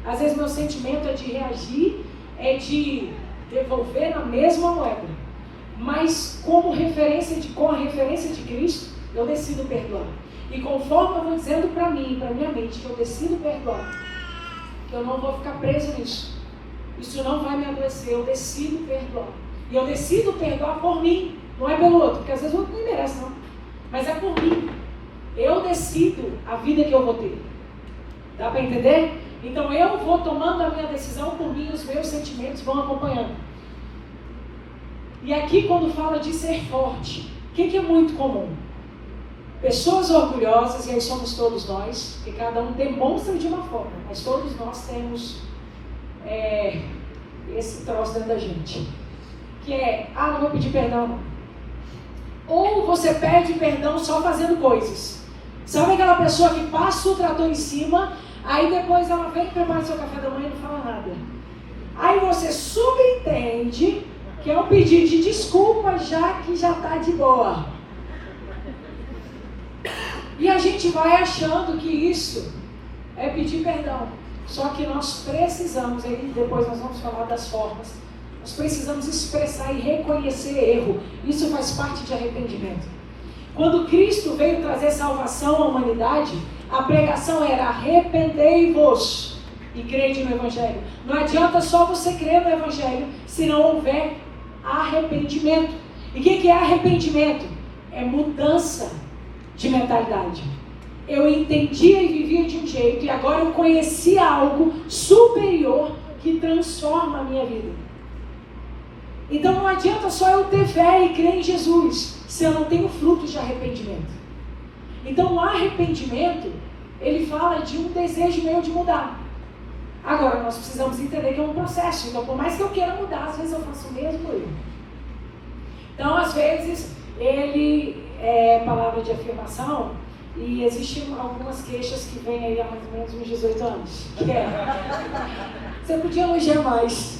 Às vezes meu sentimento é de reagir, é de devolver na mesma moeda. Mas com a referência de Cristo, eu decido perdoar. E conforme eu vou dizendo para mim, para minha mente, que eu decido perdoar, que eu não vou ficar preso nisso. Isso não vai me adoecer, eu decido perdoar. E eu decido perdoar por mim, não é pelo outro, porque às vezes o outro nem merece, não. Mas é por mim. Eu decido a vida que eu vou ter. Dá para entender? Então eu vou tomando a minha decisão por mim, os meus sentimentos vão acompanhando. E aqui quando fala de ser forte, o que é muito comum? Pessoas orgulhosas, e aí somos todos nós, que cada um demonstra de uma forma, mas todos nós temos esse troço dentro da gente. Que é, não vou pedir perdão não. Ou você pede perdão só fazendo coisas. Sabe aquela pessoa que passa o trator em cima, aí depois ela vem preparar seu café da manhã e não fala nada. Aí você subentende que é um pedido de desculpa, já que já está de boa. E a gente vai achando que isso é pedir perdão. Só que nós precisamos, e depois nós vamos falar das formas, nós precisamos expressar e reconhecer erro. Isso faz parte de arrependimento. Quando Cristo veio trazer salvação à humanidade, a pregação era: arrependei-vos e crede no Evangelho. Não adianta só você crer no Evangelho se não houver arrependimento. E o que é arrependimento? É mudança de mentalidade. Eu entendia e vivia de um jeito, e agora eu conheci algo superior que transforma a minha vida. Então não adianta só eu ter fé e crer em Jesus se eu não tenho frutos de arrependimento. Então o arrependimento, ele fala de um desejo meu de mudar. Agora nós precisamos entender que é um processo. Então por mais que eu queira mudar, às vezes eu faço o mesmo erro. Então às vezes ele é palavra de afirmação, e existem algumas queixas que vêm aí há mais ou menos uns 18 anos. Que você podia elogiar mais.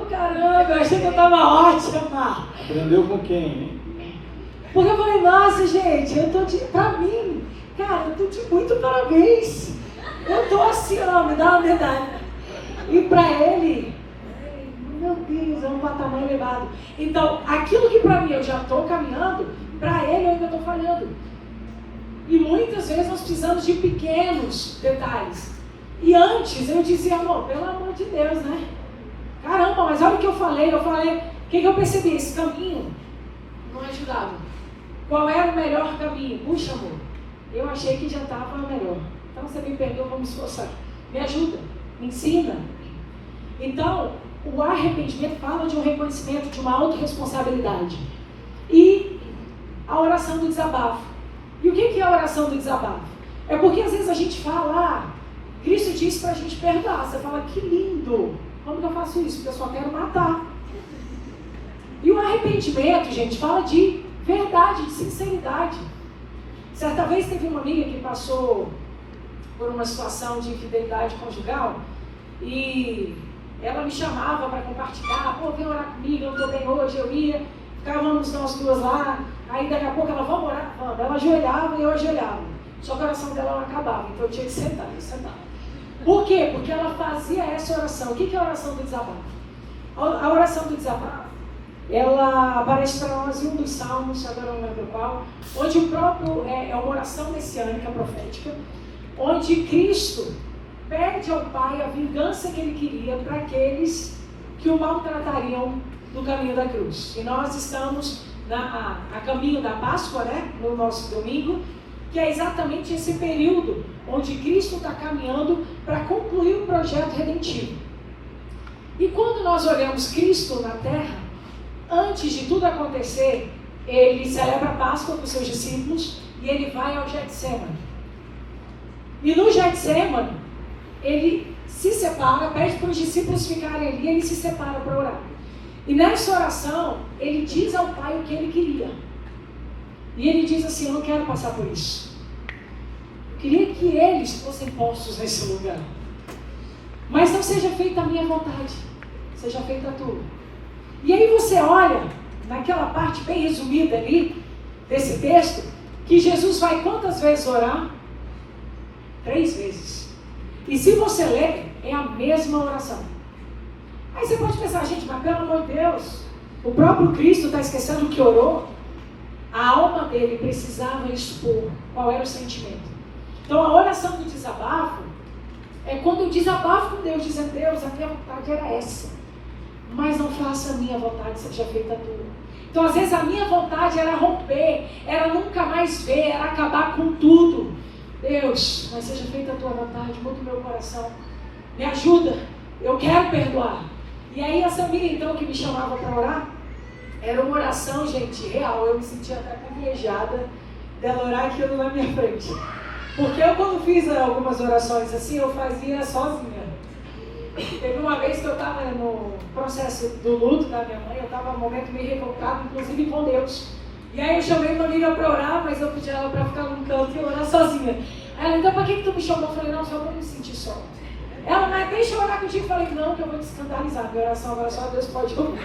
Caramba, eu achei que eu estava ótima. Aprendeu com quem, hein? Porque eu falei, nossa gente, pra mim, cara, eu tô de muito parabéns. Eu tô assim, me dá uma medalha. E pra ele, meu Deus, é um patamar elevado. Então, aquilo que pra mim eu já tô caminhando, pra ele eu ainda tô falhando. E muitas vezes nós precisamos de pequenos detalhes. E antes eu dizia, amor, pelo amor de Deus, né? Caramba, mas olha o que eu falei. O que eu percebi? Esse caminho não ajudava. Qual era o melhor caminho? Puxa, amor, eu achei que já estava melhor. Então você me perdoa, vamos me esforçar. Me ajuda, me ensina. Então, o arrependimento fala de um reconhecimento, de uma autorresponsabilidade. E a oração do desabafo. E o que é a oração do desabafo? É porque às vezes a gente fala, Cristo disse para a gente perdoar. Você fala, que lindo! Como que eu faço isso? Porque eu só quero matar. E o arrependimento, gente, fala de verdade, de sinceridade. Certa vez teve uma amiga que passou por uma situação de infidelidade conjugal e ela me chamava para compartilhar, vem orar comigo, eu estou bem hoje, eu ia, ficávamos nós duas lá, aí daqui a pouco ela, vamos orar? Vamos. Ela ajoelhava e eu ajoelhava. Só que a oração dela não acabava, então eu tinha que sentar, eu sentava. Por quê? Porque ela fazia essa oração. O que é a oração do desabafo? A oração do desabafo, ela aparece para nós em um dos salmos, agora eu não lembro qual, onde o próprio, é uma oração messiânica, profética, onde Cristo pede ao Pai a vingança que Ele queria para aqueles que o maltratariam no caminho da cruz. E nós estamos a caminho da Páscoa, né? No nosso domingo, que é exatamente esse período onde Cristo está caminhando para concluir o projeto redentivo. E quando nós olhamos Cristo na terra, antes de tudo acontecer, Ele celebra a Páscoa com seus discípulos e Ele vai ao Getsemane. E no Getsemane, Ele se separa, pede para os discípulos ficarem ali, Ele se separa para orar. E nessa oração, Ele diz ao Pai o que Ele queria. E Ele diz assim, eu não quero passar por isso. Eu queria que eles fossem postos nesse lugar. Mas não seja feita a minha vontade, seja feita a tua. E aí você olha, naquela parte bem resumida ali, desse texto, que Jesus vai quantas vezes orar? 3 vezes. E se você ler, É a mesma oração. Aí você pode pensar, gente, mas pelo amor de Deus, o próprio Cristo está esquecendo que orou. A alma dele precisava expor qual era o sentimento. Então a oração do desabafo é quando eu desabafo com Deus, dizendo: Deus, a minha vontade era essa, mas não faça a minha vontade, seja feita a tua. Então às vezes a minha vontade era romper, era nunca mais ver, era acabar com tudo. Deus, mas seja feita a tua vontade, muda o meu coração, me ajuda, eu quero perdoar. E aí essa amiga então que me chamava para orar, era uma oração, gente, real. Eu me sentia até privilegiada dela orar aquilo na minha frente. Porque eu, quando fiz algumas orações assim, eu fazia sozinha. Teve uma vez que eu estava no processo do luto da minha mãe, eu estava num momento meio revoltado, inclusive com Deus. E aí eu chamei uma amiga para orar, mas eu pedi ela para ficar num canto e orar sozinha. Aí ela: então, para que tu me chamou? Eu falei: não, só para me sentir só. Ela: mas deixa eu orar contigo. Eu falei: não, que eu vou te escandalizar. Minha oração agora só Deus pode ouvir.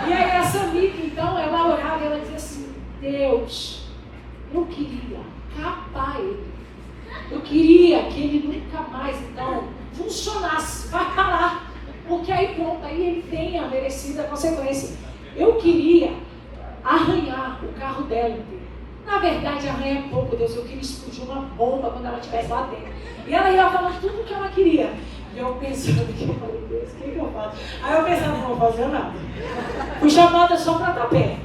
E aí essa amiga, então, ela orava e ela dizia assim: Deus, eu queria capar ele. Eu queria que ele nunca mais, então, funcionasse, vai parar. Porque aí pronto, aí ele tenha merecido a consequência. Eu queria arranhar o carro dela inteiro. Na verdade, arranha pouco, Deus. Eu queria explodir uma bomba quando ela estivesse lá dentro. E ela ia falar tudo o que ela queria. E eu pensando que eu falei: Deus, o que eu faço? Aí eu pensava: não vou fazer nada. Fui chamada só para estar perto.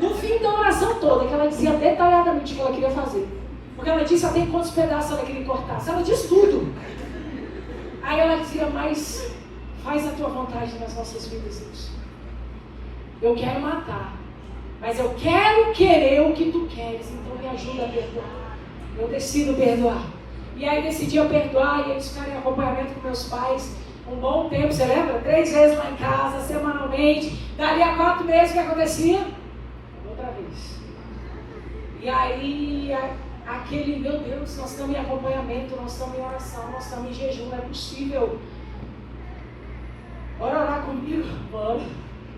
No fim da oração toda, que ela dizia detalhadamente o que ela queria fazer. Porque ela disse até quantos pedaços ela queria cortar. Ela disse tudo. Aí ela dizia: mas faz a tua vontade nas nossas vidas, Deus. Eu quero matar, mas eu quero querer o que tu queres. Então me ajuda a perdoar. Eu decido perdoar. E aí decidi eu perdoar, e eles ficaram em acompanhamento com meus pais um bom tempo. Você lembra? 3 vezes lá em casa, semanalmente. Dali a 4 meses, o que acontecia? Outra vez. E aí aquele: meu Deus, nós estamos em acompanhamento, nós estamos em oração, nós estamos em jejum, não é possível. Bora orar comigo? Bora.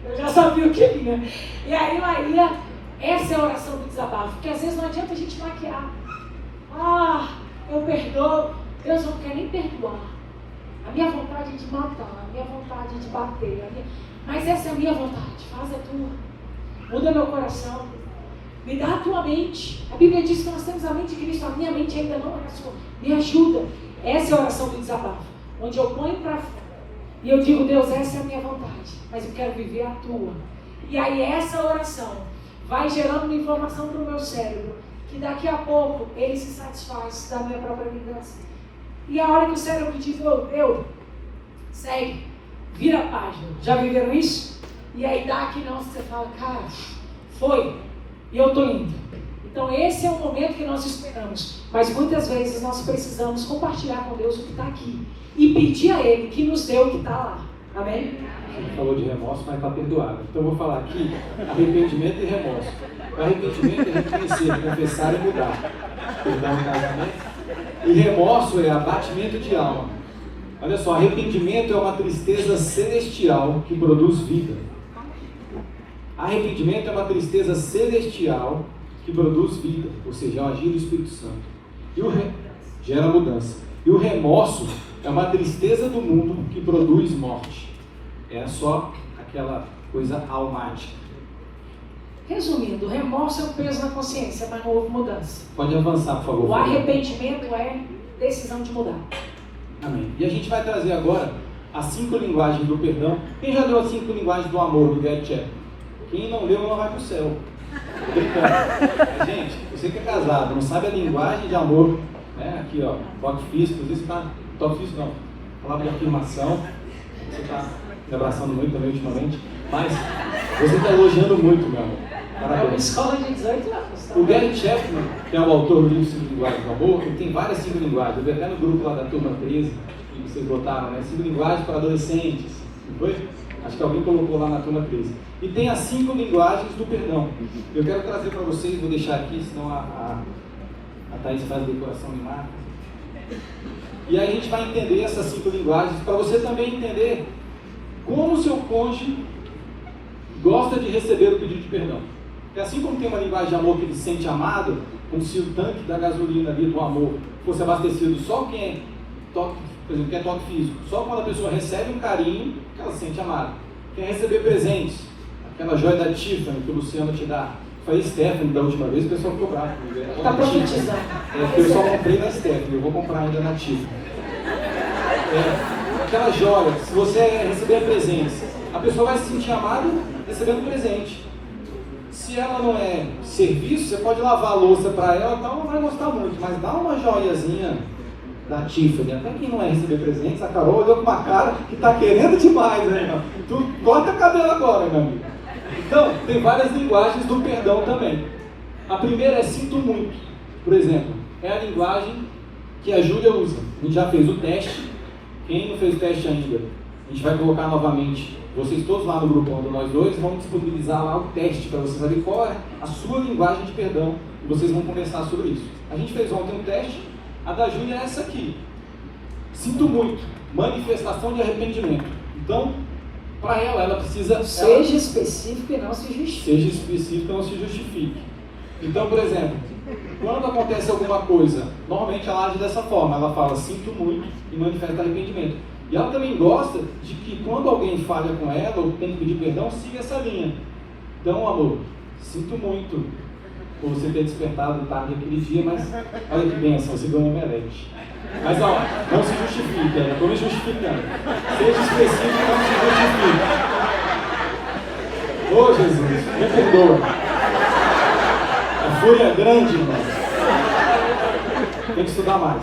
Eu já sabia o que vinha. E aí Maria, essa é a oração do desabafo, porque às vezes não adianta a gente maquiar. Eu perdoo. Deus não quer nem perdoar. A minha vontade é de matar, a minha vontade é de bater, mas essa é a minha vontade, faz a tua. Muda meu coração. Me dá a tua mente. A Bíblia diz que nós temos a mente de Cristo, a minha mente ainda não é a sua. Me ajuda. Essa é a oração do desabafo, onde eu ponho para fora e eu digo: Deus, essa é a minha vontade, mas eu quero viver a tua. E aí essa oração vai gerando uma informação para o meu cérebro, que daqui a pouco ele se satisfaz da minha própria vingança. E a hora que o cérebro diz: eu, segue, vira a página. Já viveram isso? E aí dá aqui não, você fala: cara, foi, e eu estou indo. Então esse é o momento que nós esperamos. Mas muitas vezes nós precisamos compartilhar com Deus o que está aqui e pedir a Ele que nos dê o que está lá. Amém? A gente falou de remorso, mas está perdoado. Então eu vou falar aqui: arrependimento e remorso. O arrependimento é reconhecer, confessar e mudar. Perdão no casamento. E remorso é abatimento de alma. Olha só, arrependimento é uma tristeza celestial que produz vida. Arrependimento é uma tristeza celestial que produz vida, ou seja, é o agir do Espírito Santo. E gera mudança. E o remorso é uma tristeza do mundo que produz morte. É só aquela coisa almática. Resumindo, o remorso é um peso na consciência, mas não houve mudança. Pode avançar, por favor. O arrependimento é decisão de mudar. Amém. E a gente vai trazer agora as 5 linguagens do perdão. Quem já leu as 5 linguagens do amor, do Gary Chapman? Quem não leu não vai para o céu. Tô brincando. Mas, gente, você que é casado, não sabe a linguagem de amor, né? Aqui, ó, toque físico, isso tá. Toque físico não. Palavra de afirmação. Você está me abraçando muito também ultimamente. Mas você está elogiando muito, meu amor. Parabéns. É uma escola de 18 anos. O Gary Chapman, que é o autor do livro 5 Linguagens do Amor, ele tem várias 5 linguagens. Eu vi até no grupo lá da turma 13, que vocês botaram, né? 5 linguagens para adolescentes. Não foi? Acho que alguém colocou lá na turma 13. E tem as 5 linguagens do perdão. Eu quero trazer para vocês, vou deixar aqui, senão a Thaís faz decoração de marca. E aí a gente vai entender essas 5 linguagens, para você também entender como o seu cônjuge gosta de receber o pedido de perdão. Porque assim como tem uma linguagem de amor que ele se sente amado, como se o tanque da gasolina ali do amor fosse abastecido só quem por exemplo, quer toque físico. Só quando a pessoa recebe um carinho, que ela se sente amada. Quer receber presentes, aquela joia da Tiffany que o Luciano te dá. Foi a Stephanie da última vez, o pessoal ficou bravo comigo. Está profetizando. Eu só comprei na Stephanie, eu vou comprar ainda na Tiffany. Aquela joia, se você receber presentes, a pessoa vai se sentir amada recebendo presente. Se ela não é serviço, você pode lavar a louça para ela, então ela não vai gostar muito, mas dá uma joiazinha da Tiffany. Até quem não é receber presentes, a Carol olhou com uma cara que está querendo demais, né, irmão? Tu corta o cabelo agora, meu amigo. Então, tem várias linguagens do perdão também. A primeira é sinto muito, por exemplo, é a linguagem que a Júlia usa. A gente já fez o teste. Quem não fez o teste ainda, a gente vai colocar novamente, vocês todos lá no grupo do Nós Dois, vamos disponibilizar lá o teste para vocês saberem qual é a sua linguagem de perdão e vocês vão conversar sobre isso. A gente fez ontem um teste, a da Júlia é essa aqui. Sinto muito, manifestação de arrependimento. Então, para ela precisa... Seja específico e não se justifique. Seja específico e não se justifique. Então, por exemplo, quando acontece alguma coisa, normalmente ela age dessa forma, ela fala sinto muito e manifesta arrependimento. E ela também gosta de que quando alguém falha com ela ou tem que pedir perdão, siga essa linha. Então, amor, sinto muito por você ter despertado tarde aquele dia, mas olha que bênção, você ganhou um omelete. Mas ó, não se justifique, eu estou me justificando. Seja específico, não se justifique. Ô Jesus, me perdoa. A fúria é grande, irmão. Tem que estudar mais.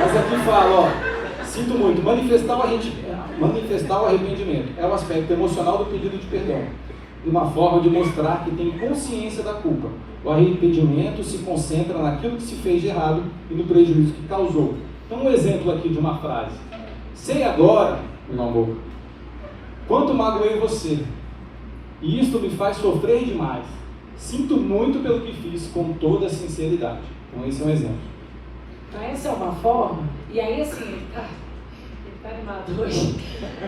Mas aqui fala, ó, sinto muito, manifestar o arrependimento. É o aspecto emocional do pedido de perdão. Uma forma de mostrar que tem consciência da culpa. O arrependimento se concentra naquilo que se fez de errado e no prejuízo que causou. Então, um exemplo aqui de uma frase. Sei agora, meu amor, quanto magoei você, e isto me faz sofrer demais. Sinto muito pelo que fiz, com toda a sinceridade. Então, esse é um exemplo. Então, essa é uma forma, e aí assim, ele está animado hoje,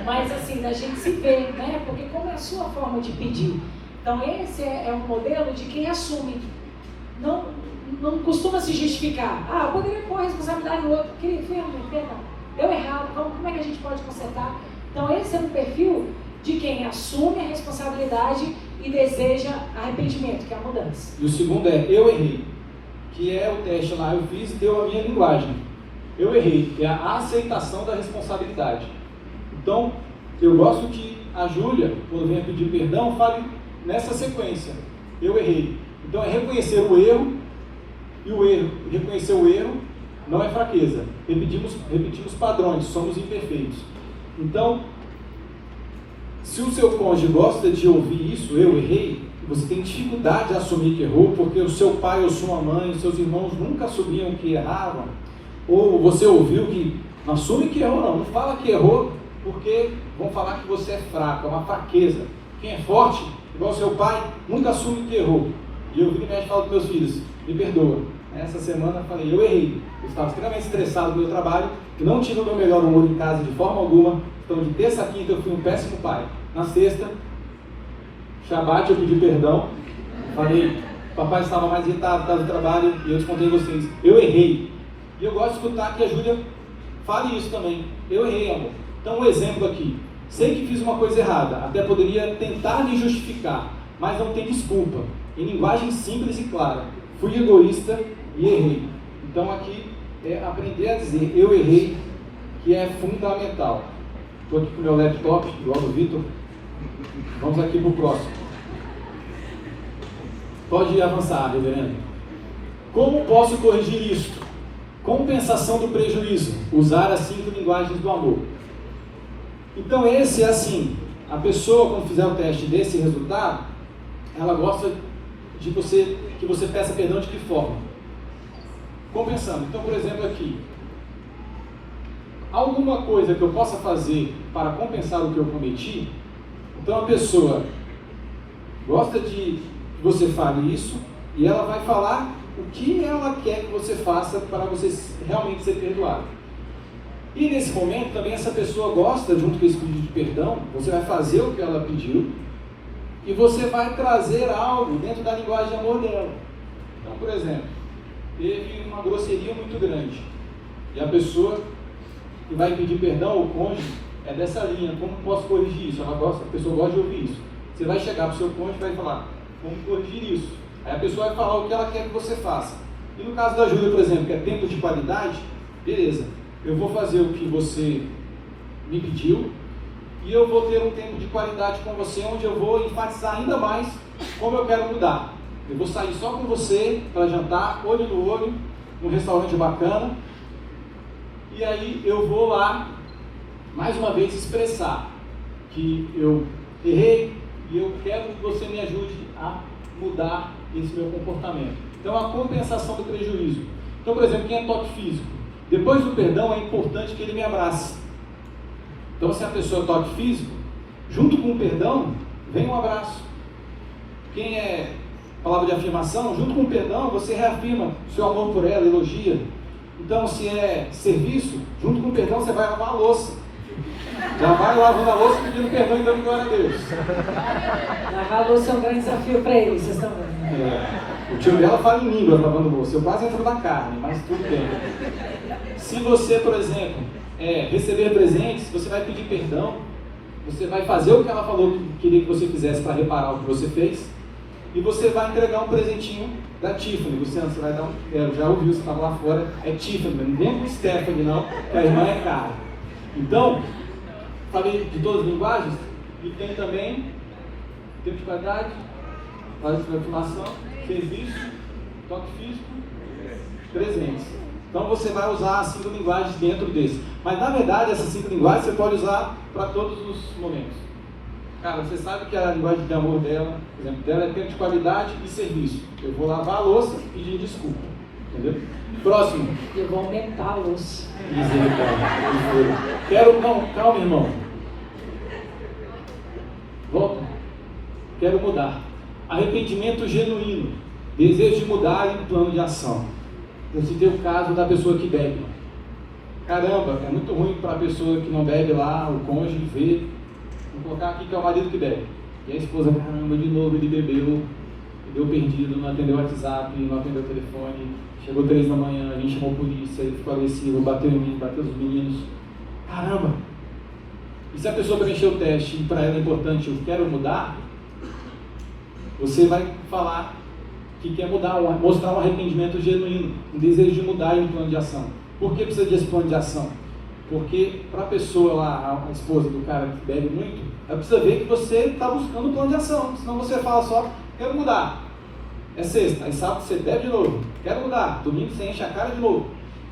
mas assim, da gente se ver, né? Porque como é a sua forma de pedir? Então, esse é um modelo de quem assume. Não costuma se justificar. Ah, eu poderia pôr a responsabilidade no outro. Queria, perdão, deu errado, como é que a gente pode consertar? Então, esse é um perfil de quem assume a responsabilidade e deseja arrependimento, que é a mudança. E o segundo é, eu errei, que é o teste lá, eu fiz e deu a minha linguagem. Eu errei, é a aceitação da responsabilidade. Então, eu gosto que a Júlia, quando venha pedir perdão, fale nessa sequência. Eu errei. Então, é reconhecer o erro, e o erro, reconhecer o erro não é fraqueza. Repetimos padrões, somos imperfeitos. Então, se o seu cônjuge gosta de ouvir isso, eu errei, você tem dificuldade de assumir que errou, porque o seu pai ou sua mãe, os seus irmãos nunca assumiam que erravam, ou você ouviu que não assume que errou, não fala que errou, porque vão falar que você é fraco, é uma fraqueza. Quem é forte, igual seu pai, nunca assume que errou. E eu vim e mexe e falo para meus filhos, me perdoa. Essa semana eu falei, eu errei. Eu estava extremamente estressado no meu trabalho, não tive o meu melhor humor em casa de forma alguma, então de terça a quinta eu fui um péssimo pai. Na sexta, Shabbat, eu pedi perdão, falei, papai estava mais irritado por causa do trabalho, e eu descontei vocês, eu errei. E eu gosto de escutar que a Júlia fale isso também, eu errei, amor. Então um exemplo aqui, sei que fiz uma coisa errada, até poderia tentar me justificar, mas não tem desculpa, em linguagem simples e clara, fui egoísta e errei. Então aqui é aprender a dizer, eu errei, que é fundamental. Estou aqui com o meu laptop, igual do Vitor. Vamos aqui para o próximo. Pode avançar, reverendo. Como posso corrigir isto? Compensação do prejuízo. Usar as 5 linguagens do amor. Então esse é assim, a pessoa quando fizer o teste desse resultado, ela gosta de que você peça perdão de que forma? Compensando. Então, por exemplo, aqui, alguma coisa que eu possa fazer para compensar o que eu cometi? Então a pessoa gosta de que você fale isso e ela vai falar o que ela quer que você faça para você realmente ser perdoado. E nesse momento também essa pessoa gosta, junto com esse pedido de perdão, você vai fazer o que ela pediu e você vai trazer algo dentro da linguagem de amor dela. Então, por exemplo, teve uma grosseria muito grande e a pessoa que vai pedir perdão ao cônjuge é dessa linha: como posso corrigir isso? A pessoa gosta de ouvir isso. Você vai chegar para o seu cônjuge e vai falar: como corrigir isso? Aí a pessoa vai falar o que ela quer que você faça. E no caso da Júlia, por exemplo, que é tempo de qualidade, beleza, eu vou fazer o que você me pediu e eu vou ter um tempo de qualidade com você, onde eu vou enfatizar ainda mais como eu quero mudar. Eu vou sair só com você para jantar, olho no olho, num restaurante bacana, e aí eu vou lá, mais uma vez, expressar que eu errei e eu quero que você me ajude a mudar esse meu comportamento. Então, a compensação do prejuízo. Então, por exemplo, quem é toque físico, depois do perdão é importante que ele me abrace. Então, se a pessoa é toque físico, junto com o perdão, vem um abraço. Quem é palavra de afirmação, junto com o perdão, você reafirma o seu amor por ela, elogia. Então, se é serviço, junto com o perdão, você vai lavar a louça. Já vai lavando a louça pedindo perdão e dando glória a Deus. Lavar a louça é um grande desafio para eles, vocês estão vendo? O tio dela fala em língua lavando louça. Eu quase entro na carne, mas tudo bem. Se você, por exemplo, receber presentes, você vai pedir perdão, você vai fazer o que ela falou que queria que você fizesse para reparar o que você fez, e você vai entregar um presentinho da Tiffany. Luciano, você vai dar eu já ouvi, você estava lá fora, é Tiffany, não vem com Stephanie não, que a irmã é cara. Então, falei de todas as linguagens, e tem também tempo de qualidade, fase de afirmação, serviço, toque físico, presentes. Então você vai usar as 5 linguagens dentro desse. Mas na verdade essas 5 linguagens você pode usar para todos os momentos. Cara, você sabe que a linguagem de amor dela, por exemplo, dela é tempo de qualidade e serviço. Eu vou lavar a louça e pedir desculpa. Entendeu? Próximo. Eu vou aumentar a louça. Quero, não, calma, irmão. Volta. Quero mudar. Arrependimento genuíno. Desejo de mudar e um plano de ação. Eu citei o caso da pessoa que bebe. Caramba, é muito ruim para a pessoa que não bebe lá, o cônjuge, ver. Vou colocar aqui que é o marido que bebe. E a esposa, caramba, de novo ele bebeu, deu perdido, não atendeu o WhatsApp, não atendeu o telefone. Chegou 3 da manhã, a gente chamou a polícia, ele ficou agressivo, bateu em mim, bateu nos meninos. Caramba! E se a pessoa preencher o teste e para ela é importante, eu quero mudar, você vai falar que quer mudar, mostrar um arrependimento genuíno, um desejo de mudar e um plano de ação. Por que precisa desse plano de ação? Porque para a pessoa lá, a esposa do cara que bebe muito, ela precisa ver que você está buscando um plano de ação, senão você fala só, quero mudar. É sexta, aí sábado você bebe de novo, quero mudar, domingo você enche a cara de novo.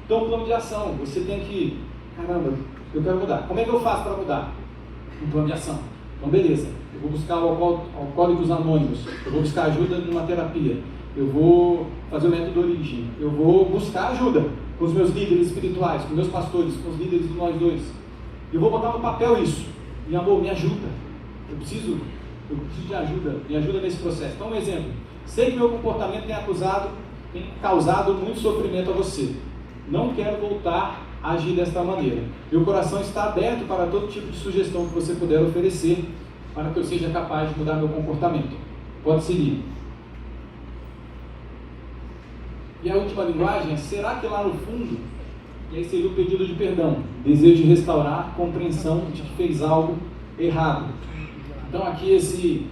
Então, um plano de ação, você tem que, caramba, eu quero mudar. Como é que eu faço para mudar? Um plano de ação. Então, beleza, eu vou buscar alcoólicos anônimos, eu vou buscar ajuda numa terapia, eu vou fazer o método origem, eu vou buscar ajuda com os meus líderes espirituais, com meus pastores, com os líderes de nós dois. Eu vou botar no papel isso. E amor, me ajuda. Eu preciso de ajuda, me ajuda nesse processo. Então, um exemplo. Sei que meu comportamento tem causado muito sofrimento a você. Não quero voltar a agir desta maneira. Meu coração está aberto para todo tipo de sugestão que você puder oferecer para que eu seja capaz de mudar meu comportamento. Pode seguir. E a última linguagem é, será que lá no fundo, e aí seria o pedido de perdão, desejo de restaurar, compreensão de que fez algo errado. Então aqui esse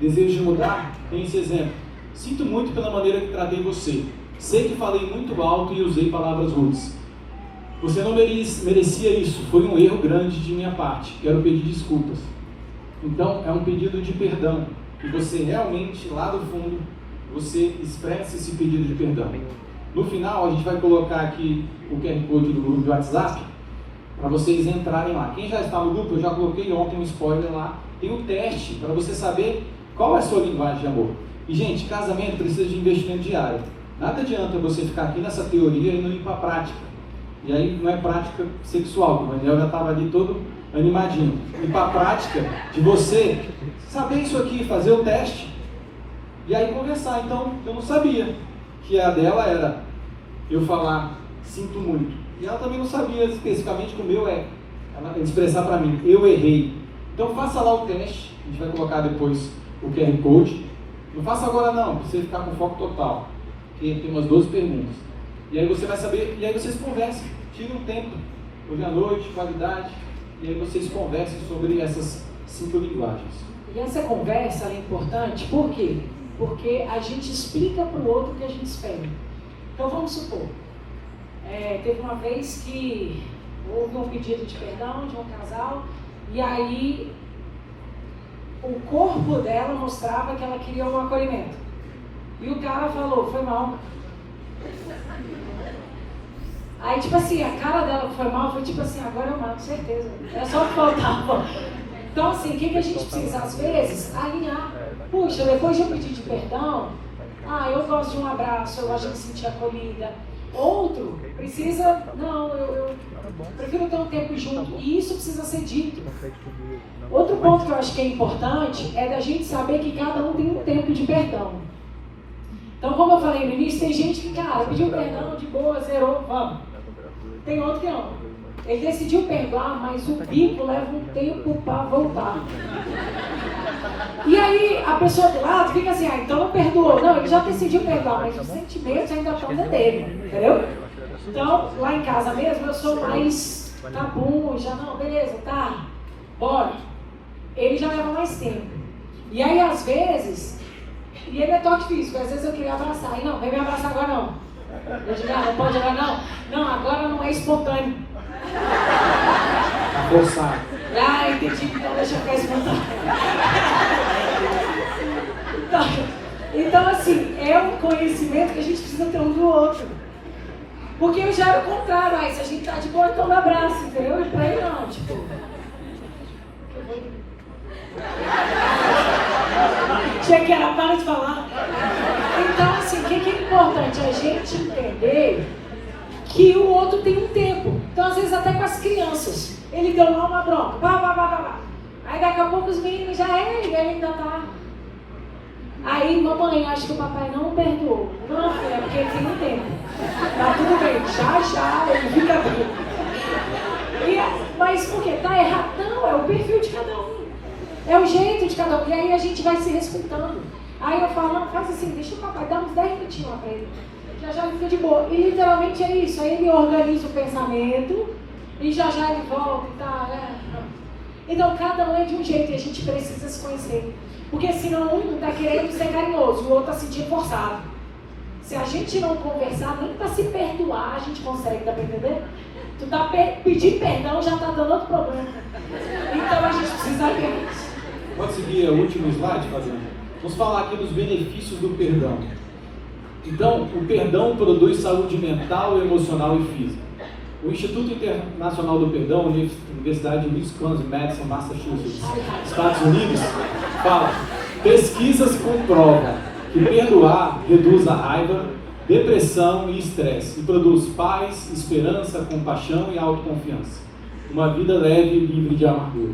desejo de mudar tem esse exemplo. Sinto muito pela maneira que tratei você. Sei que falei muito alto e usei palavras rudes. Você não merecia isso, foi um erro grande de minha parte, quero pedir desculpas. Então é um pedido de perdão, que você realmente, lá do fundo, você expressa esse pedido de perdão. No final, a gente vai colocar aqui o QR Code do grupo de WhatsApp, para vocês entrarem lá. Quem já está no grupo, eu já coloquei ontem um spoiler lá, tem um teste para você saber qual é a sua linguagem de amor. E gente, casamento precisa de investimento diário. Nada adianta você ficar aqui nessa teoria e não ir para a prática. E aí não é prática sexual, o Daniel já estava ali todo animadinho. Ir para a prática de você saber isso aqui, fazer o teste, e aí conversar. Então, eu não sabia que a dela era eu falar, sinto muito. E ela também não sabia especificamente que o meu é ela expressar para mim, eu errei. Então, faça lá o teste, a gente vai colocar depois o QR Code. Não faça agora não, para você ficar com foco total. Porque tem umas 12 perguntas. E aí você vai saber, e aí vocês conversam, tira um tempo. Hoje à noite, qualidade, e aí vocês conversem sobre essas 5 linguagens. E essa conversa é importante, por quê? Porque a gente explica para o outro o que a gente espera. Então vamos supor, teve uma vez que houve um pedido de perdão de um casal, e aí o corpo dela mostrava que ela queria um acolhimento. E o cara falou, foi mal. Aí tipo assim, a cara dela foi mal, foi tipo assim, agora eu mato, certeza. É só o que faltava. Então assim, o que a gente precisa às vezes? Alinhar. Puxa, depois de eu pedir de perdão, eu gosto de um abraço, eu gosto de me sentir acolhida. Outro precisa, não, eu prefiro ter um tempo junto. E isso precisa ser dito. Outro ponto que eu acho que é importante é da gente saber que cada um tem um tempo de perdão. Então, como eu falei no início, tem gente que, cara, pediu perdão de boa, zerou, vamos. Tem outro que não. Ele decidiu perdoar, mas o bico leva um tempo para voltar. E aí a pessoa do lado fica assim, então não perdoou. Não, ele já decidiu perdoar, mas os sentimentos ainda estão dentro dele, entendeu? Então, lá em casa mesmo, eu sou mais tabum, já não, beleza, tá, bora. Ele já leva mais tempo. E aí, às vezes, e ele é toque físico, às vezes eu queria abraçar, e não, vem me abraçar agora não. Eu digo, não pode agora não. Não, agora não é espontâneo. Tá forçado. Entendi, então deixa eu ficar espontâneo. Então, assim, é um conhecimento que a gente precisa ter um do outro. Porque eu já era o contrário, se a gente tá de boa, então dá abraço, entendeu? E pra ele não, tipo... Tinha que era, para de falar. Então, assim, o que é importante? A gente entender que o outro tem um tempo. Então, às vezes, até com as crianças. Ele deu lá uma bronca, pá. Aí, daqui a pouco, os meninos já ele ainda tá. Aí, mamãe, acho que o papai não perdoou. Não, filha, porque ele tem um tempo. Tá tudo bem, já, ele fica bem. Mas por quê? Tá errado? Não, é o perfil de cada um. É o jeito de cada um. E aí a gente vai se respeitando. Aí eu falo, não, faz assim, deixa o papai dar uns 10 minutinhos lá pra ele. Já ele fica de boa. E literalmente é isso. Aí ele organiza o pensamento e já ele volta e tal. Então cada um é de um jeito e a gente precisa se conhecer. Porque senão um está querendo ser carinhoso, o outro está se sentindo forçado. Se a gente não conversar, nem para se perdoar, a gente consegue, dá para entender? Tu tá pedindo perdão, já está dando outro problema. Então a gente precisa ver isso. Pode seguir o último slide, Fabiano? Vamos falar aqui dos benefícios do perdão. Então, o perdão produz saúde mental, emocional e física. O Instituto Internacional do Perdão, Universidade de Wisconsin, Madison, Massachusetts, Estados Unidos, fala: pesquisas comprovam que perdoar reduz a raiva, depressão e estresse e produz paz, esperança, compaixão e autoconfiança. Uma vida leve e livre de amargura.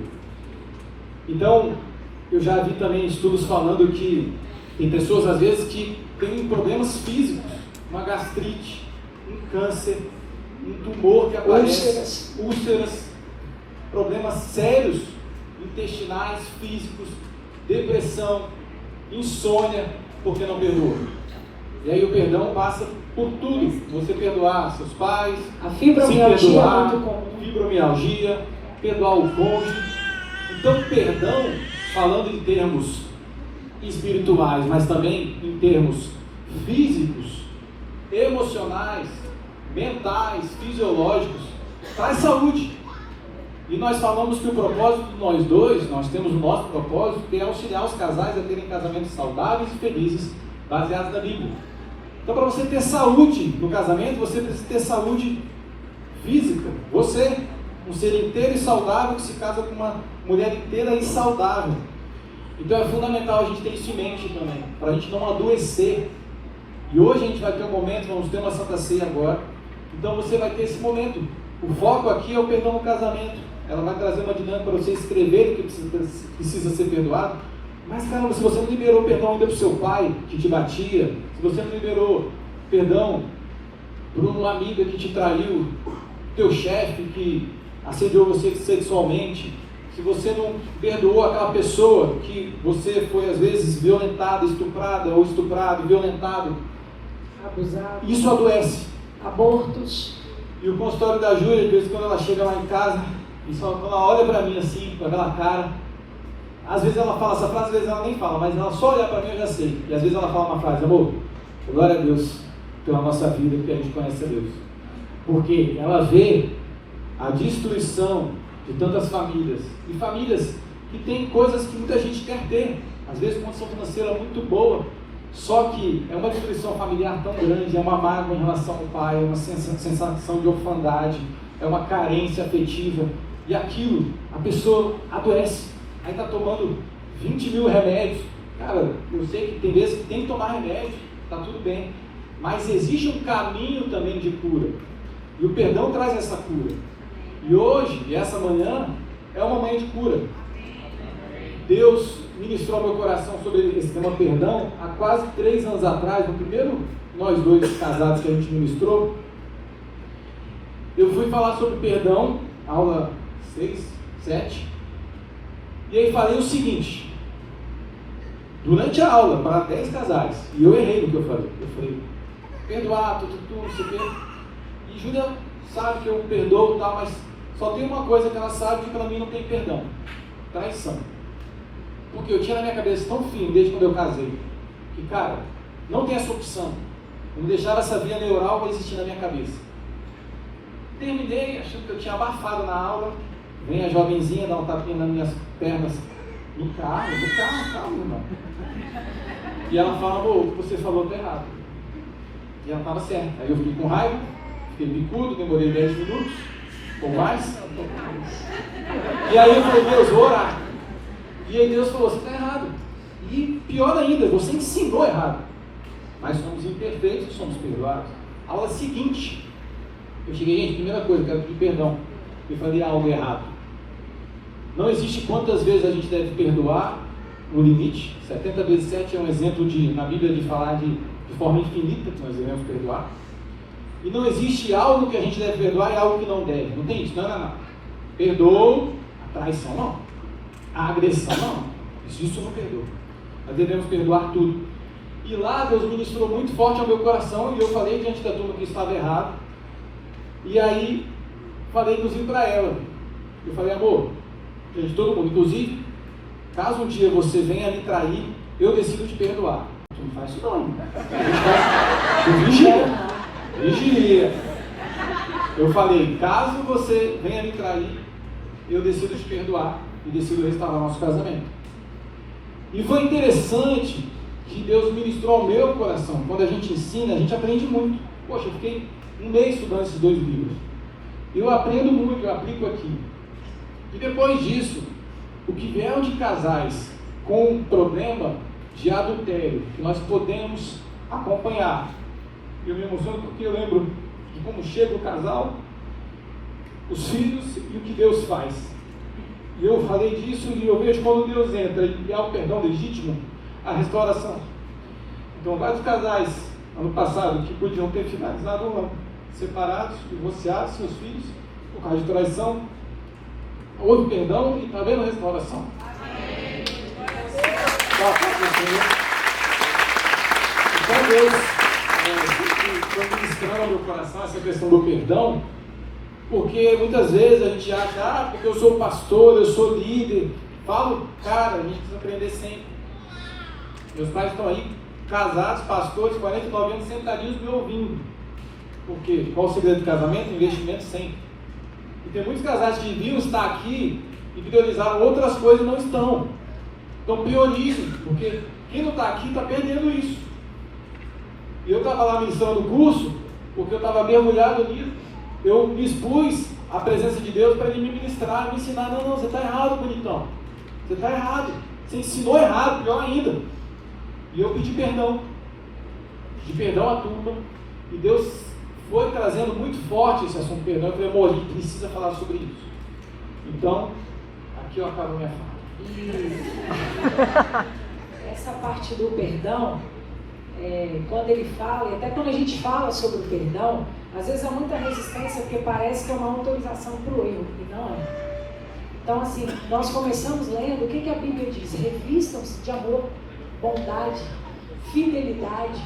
Então, eu já vi também estudos falando que tem pessoas às vezes que têm problemas físicos, uma gastrite, um câncer, um tumor que aparece, úlceras, problemas sérios, intestinais, físicos, depressão, insônia, porque não perdoa. E aí o perdão passa por tudo. Você perdoar seus pais, a fibromialgia se perdoar, é muito comum. Fibromialgia, perdoar o cônjuge. Então perdão, falando em termos espirituais, mas também em termos físicos, emocionais, mentais, fisiológicos, traz saúde. E nós falamos que o propósito de nós dois, nós temos o nosso propósito, que é auxiliar os casais a terem casamentos saudáveis e felizes, baseados na Bíblia. Então, para você ter saúde no casamento, você precisa ter saúde física. Você, um ser inteiro e saudável, que se casa com uma mulher inteira e saudável. Então é fundamental a gente ter isso em mente também, para a gente não adoecer. E hoje a gente vai ter um momento, vamos ter uma Santa Ceia agora. Então você vai ter esse momento. O foco aqui é o perdão no casamento. Ela vai trazer uma dinâmica para você escrever o que precisa ser perdoado. Mas caramba, se você não liberou perdão ainda para o seu pai que te batia, se você não liberou perdão para uma amiga que te traiu, teu chefe que assediou você sexualmente, se você não perdoou aquela pessoa que você foi às vezes violentada, estuprada ou estuprado, violentado, abusado, isso adoece. Abortos. E o consultório da Júlia, de vez em quando ela chega lá em casa, e só quando ela olha pra mim assim, com aquela cara, às vezes ela fala essa frase, às vezes ela nem fala, mas ela só olhar pra mim eu já sei. E às vezes ela fala uma frase: amor, glória a Deus pela nossa vida, porque a gente conhece a Deus. Porque ela vê a destruição de tantas famílias, e famílias que têm coisas que muita gente quer ter, às vezes condição financeira muito boa, só que é uma destruição familiar tão grande, é uma mágoa em relação ao pai, é uma sensação de orfandade, é uma carência afetiva, e aquilo, a pessoa adoece, aí está tomando 20 mil remédios. Cara, eu sei que tem vezes que tem que tomar remédio, está tudo bem, mas existe um caminho também de cura, e o perdão traz essa cura. E hoje, e essa manhã, é uma manhã de cura. Deus ministrou ao meu coração sobre esse tema perdão há quase 3 anos atrás, no primeiro nós dois casados que a gente ministrou. Eu fui falar sobre perdão, aula 6, 7, e aí falei o seguinte, durante a aula, para 10 casais, e eu errei no que eu falei. Eu falei, perdoar, tudo, não sei o quê. E Júlia sabe que eu perdoo e tal, mas só tem uma coisa que ela sabe que para mim não tem perdão: traição. Porque eu tinha na minha cabeça tão firme desde quando eu casei, que cara, não tem essa opção. Não deixava essa via neural existir na minha cabeça. Terminei, achando que eu tinha abafado na aula. Vem a jovenzinha dar um tapinha nas minhas pernas. No carro, calma, irmão. E ela fala: amor, o que você falou tá errado. E ela estava certa. Aí eu fiquei com raiva, fiquei bicudo, demorei 10 minutos, ou mais. E aí eu falei: Deus, vou orar. E aí Deus falou: você está errado. E pior ainda, você ensinou errado. Mas somos imperfeitos e somos perdoados. Aula seguinte, eu cheguei: gente, primeira coisa, eu quero pedir perdão. Eu falei algo errado. Não existe quantas vezes a gente deve perdoar no limite. 70 vezes 7 é um exemplo na Bíblia de falar de forma infinita que nós devemos perdoar. E não existe algo que a gente deve perdoar e algo que não deve. Não tem isso? Não. Perdoou a traição, não. A agressão, não. Isso não perdoa. Nós devemos perdoar tudo. E lá Deus ministrou muito forte ao meu coração, e eu falei diante da turma que estava errado. E aí falei inclusive para ela. Eu falei: amor, diante de todo mundo, inclusive, caso um dia você venha me trair, eu decido te perdoar. Tu não faz isso não. Tu vigia. Eu falei: caso você venha me trair, eu decido te perdoar e decido restaurar nosso casamento. E foi interessante que Deus ministrou ao meu coração. Quando a gente ensina, a gente aprende muito. Poxa, eu fiquei um mês estudando esses 2 livros. Eu aprendo muito, eu aplico aqui. E depois disso, o que vier de casais com um problema de adultério, que nós podemos acompanhar. Eu me emociono porque eu lembro de como chega o casal, os filhos e o que Deus faz. E eu falei disso, e eu vejo quando Deus entra e há o perdão legítimo, a restauração. Então, vários casais, ano passado, que podiam ter finalizado o ano, separados, divorciados, seus filhos, por causa de traição, houve perdão e está vendo a restauração. Amém. Então Deus foi ministrando ao meu coração essa questão do perdão, porque muitas vezes a gente acha: porque eu sou pastor, eu sou líder. Falo, cara, a gente precisa aprender sempre. Meus pais estão aí, casados, pastores, 49 anos, sentadinhos me ouvindo. Por quê? Qual o segredo do casamento? Investimento sempre. E tem muitos casais que deviam estar aqui e priorizaram outras coisas e não estão. Então priorizem, porque quem não está aqui está perdendo isso. E eu estava lá ministrando o curso, porque eu estava mergulhado nisso. Eu me expus à presença de Deus para Ele me ministrar, me ensinar: não, você está errado, bonitão. Você está errado. Você ensinou errado, pior ainda. E eu pedi perdão à turma, e Deus foi trazendo muito forte esse assunto perdão. Eu falei: amor, a gente precisa falar sobre isso. Então, aqui eu acabo a minha fala. Essa parte do perdão, quando ele fala, e até quando a gente fala sobre o perdão, às vezes há muita resistência, porque parece que é uma autorização para o erro, e não é. Então, assim, nós começamos lendo, o que a Bíblia diz? Revistam-se de amor, bondade, fidelidade,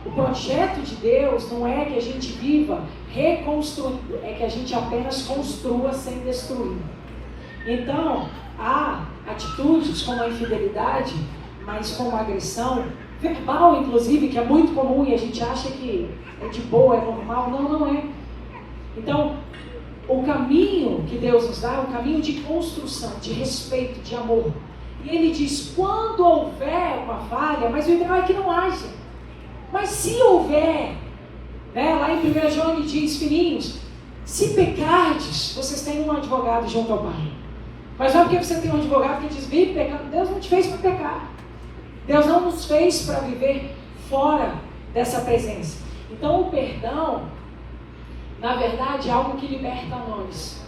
O projeto de Deus não é que a gente viva reconstruindo, é que a gente apenas construa sem destruir. Então, há atitudes como a infidelidade, mas como a agressão, verbal inclusive, que é muito comum e a gente acha que é de boa, é normal. Não, não é. Então, o caminho que Deus nos dá é um caminho de construção, de respeito, de amor. E Ele diz, quando houver uma falha, mas o ideal é que não haja. Mas se houver, né, lá em 1 João ele diz, filhinhos, se pecardes, vocês têm um advogado junto ao Pai. Mas não é porque você tem um advogado que diz, vive pecando. Deus não te fez para pecar. Deus não nos fez para viver fora dessa presença. Então o perdão, na verdade, é algo que liberta nós.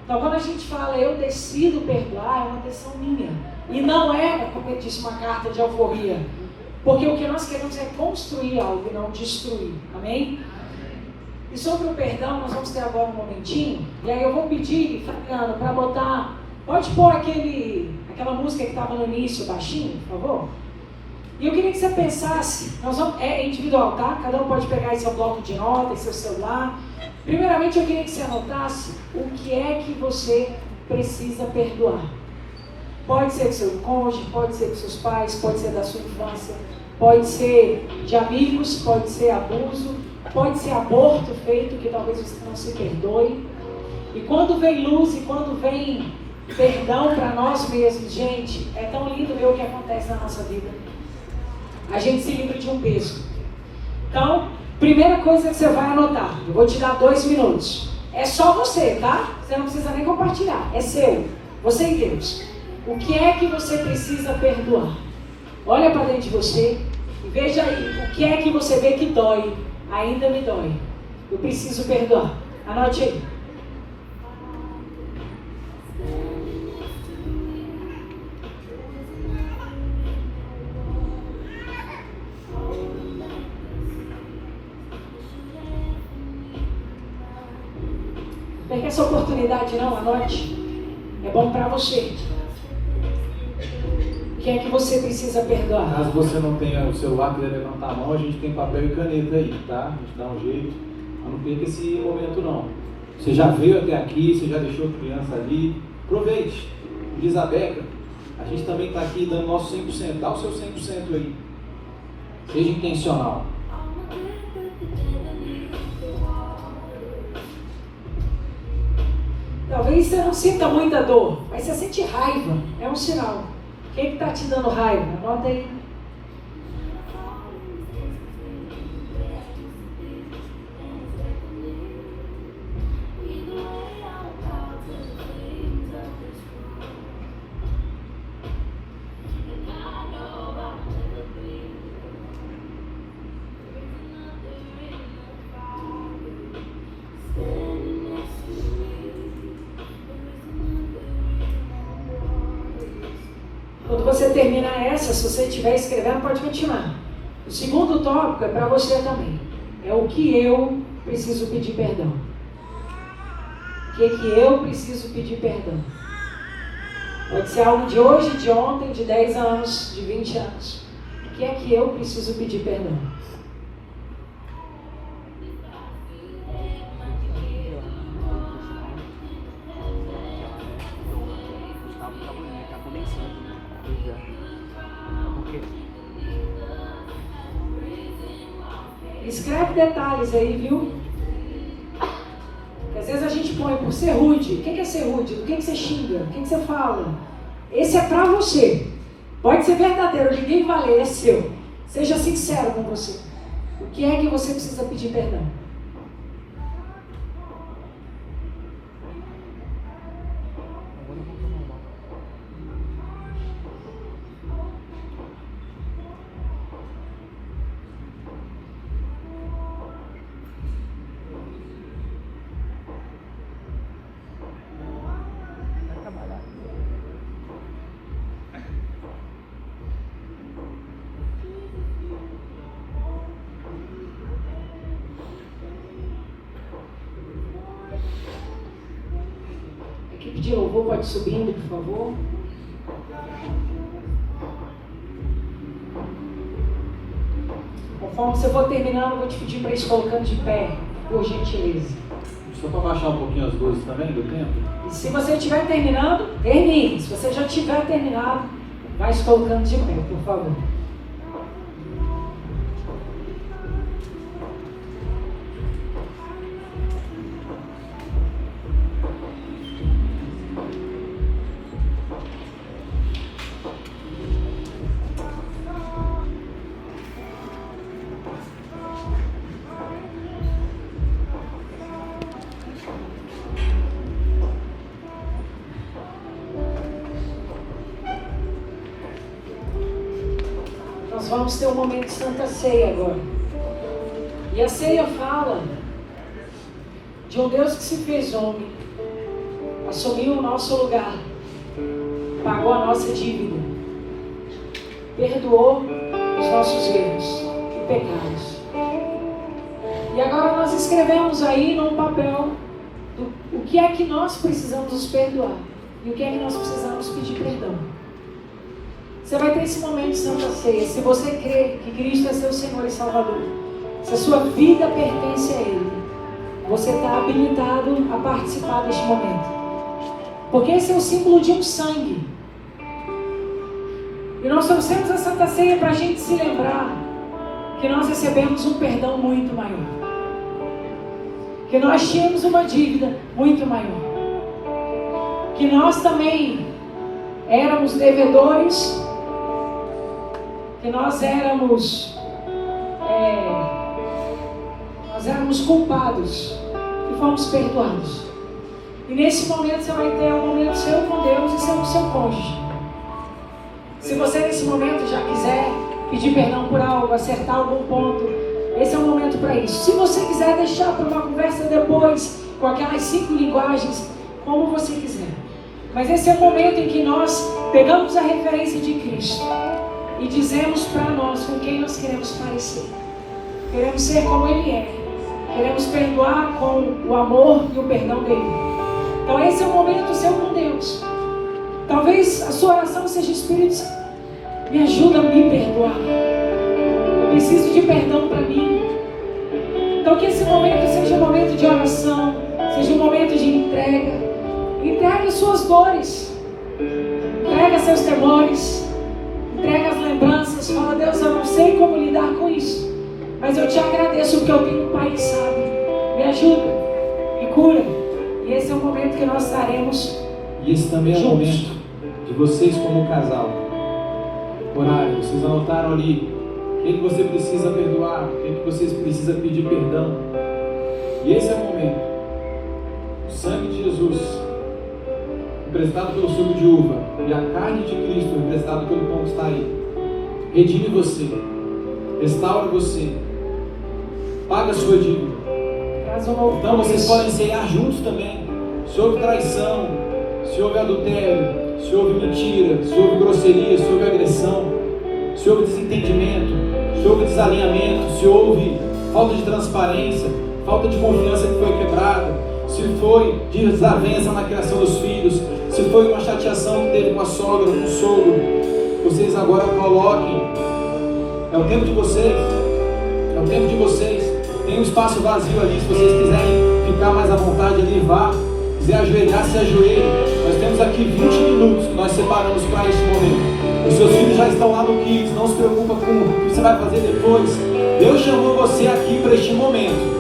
Então quando a gente fala, eu decido perdoar, é uma decisão minha. E não é, como eu disse, uma carta de alforria. Porque o que nós queremos é construir algo e não destruir. Amém? E sobre o perdão, nós vamos ter agora um momentinho. E aí eu vou pedir, Fabiano, para botar... Pode pôr aquela música que estava no início, baixinho, por favor? E eu queria que você pensasse, é individual, tá? Cada um pode pegar esse seu bloco de notas, seu celular. Primeiramente, eu queria que você anotasse o que é que você precisa perdoar. Pode ser do seu cônjuge, pode ser dos seus pais, pode ser da sua infância, pode ser de amigos, pode ser abuso, pode ser aborto feito, que talvez você não se perdoe. E quando vem luz e quando vem perdão para nós mesmos, gente, é tão lindo ver o que acontece na nossa vida. A gente se livra de um peso. Então, primeira coisa que você vai anotar, eu vou te dar 2 minutos. É só você, tá? Você não precisa nem compartilhar, é seu, você e Deus. O que é que você precisa perdoar? Olha para dentro de você e veja aí, o que é que você vê que dói, ainda me dói. Eu preciso perdoar. Anote aí. Perca essa oportunidade não, anote. É bom para você. O que é que você precisa perdoar? Caso você não tenha o celular, quiser levantar a mão, a gente tem papel e caneta aí, tá? A gente dá um jeito. Mas não perca esse momento não. Você já veio até aqui, você já deixou a criança ali. Aproveite. Diz a Beca, a gente também está aqui dando nosso 100%. Dá o seu 100% aí. Seja intencional. Talvez você não sinta muita dor, mas você sente raiva. É um sinal. Quem está te dando raiva? Anota aí. Quando você terminar essa, se você estiver escrevendo, pode continuar. O segundo tópico é para você também. É o que eu preciso pedir perdão. O que eu preciso pedir perdão? Pode ser algo de hoje, de ontem, de 10 anos, de 20 anos. O que é que eu preciso pedir perdão? Escreve detalhes aí, viu? Porque às vezes a gente põe por ser rude. O que é ser rude? Do que você xinga? O que você fala? Esse é pra você. Pode ser verdadeiro, ninguém vai ler, é seu. Seja sincero com você. O que é que você precisa pedir perdão? De louvor, pode subindo, por favor. Conforme você for terminando, eu vou te pedir para ir se colocando de pé, por gentileza. Só para baixar um pouquinho as luzes também do tempo. E se você estiver terminando, termine. Se você já tiver terminado, vai se colocando de pé, por favor. Nós vamos ter um momento de Santa Ceia agora. E a ceia fala de um Deus que se fez homem, assumiu o nosso lugar, pagou a nossa dívida, perdoou os nossos erros e pecados. E agora nós escrevemos aí num papel o que é que nós precisamos nos perdoar e o que é que nós precisamos pedir perdão. Você vai ter esse momento de Santa Ceia. Se você crê que Cristo é seu Senhor e Salvador, se a sua vida pertence a Ele, você está habilitado a participar deste momento. Porque esse é o símbolo de um sangue. E nós trouxemos a Santa Ceia para a gente se lembrar que nós recebemos um perdão muito maior. Que nós tínhamos uma dívida muito maior. Que nós também éramos devedores, que nós éramos culpados e fomos perdoados. E nesse momento você vai ter um momento seu com Deus e seu com seu cônjuge. Se você nesse momento já quiser pedir perdão por algo, acertar algum ponto, esse é o momento para isso. Se você quiser deixar para uma conversa depois, com aquelas 5 linguagens, como você quiser. Mas esse é o momento em que nós pegamos a referência de Cristo e dizemos para nós com quem nós queremos parecer. Queremos ser como Ele é. Queremos perdoar com o amor e o perdão dEle. Então esse é o momento seu com Deus. Talvez a sua oração seja: Espírito Santo, me ajuda a me perdoar. Eu preciso de perdão para mim. Então que esse momento seja um momento de oração, seja um momento de entrega. Entregue as suas dores, entregue seus temores, entregue as lembranças. Fala: Deus, eu não sei como lidar com isso, mas eu te agradeço porque eu tenho um Pai que sabe. Me ajuda, me cura. E esse é o momento que nós estaremos. E esse também é o momento de vocês como casal orarem. Vocês anotaram ali quem que você precisa perdoar, quem que vocês precisam pedir perdão. E esse é o momento. O sangue de Jesus, emprestado pelo suco de uva, e a carne de Cristo, emprestado pelo pão que está aí, redime você, restaura você, paga a sua dívida. Então vocês podem ceiar juntos também. Se houve traição, se houve adultério, se houve mentira, se houve grosseria, se houve agressão, se houve desentendimento, se houve desalinhamento, se houve falta de transparência, falta de confiança que foi quebrada, se foi desavença na criação dos filhos, se foi uma chateação que teve com a sogra, com o sogro, vocês agora coloquem. É o tempo de vocês. É o tempo de vocês. Tem um espaço vazio ali. Se vocês quiserem ficar mais à vontade ali, vá. Se quiser ajoelhar, se ajoelhe. Nós temos aqui 20 minutos que nós separamos para este momento. Os seus filhos já estão lá no Kids. Não se preocupa com o que você vai fazer depois. Deus chamou você aqui para este momento.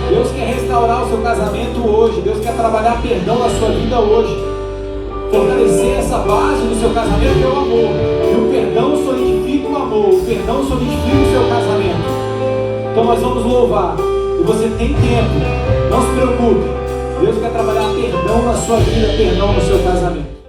Deus quer restaurar o seu casamento hoje. Deus quer trabalhar perdão na sua vida hoje. Fortalecer essa base do seu casamento que é o amor. E o perdão solidifica o amor. O perdão solidifica o seu casamento. Então nós vamos louvar. E você tem tempo. Não se preocupe. Deus quer trabalhar perdão na sua vida, perdão no seu casamento.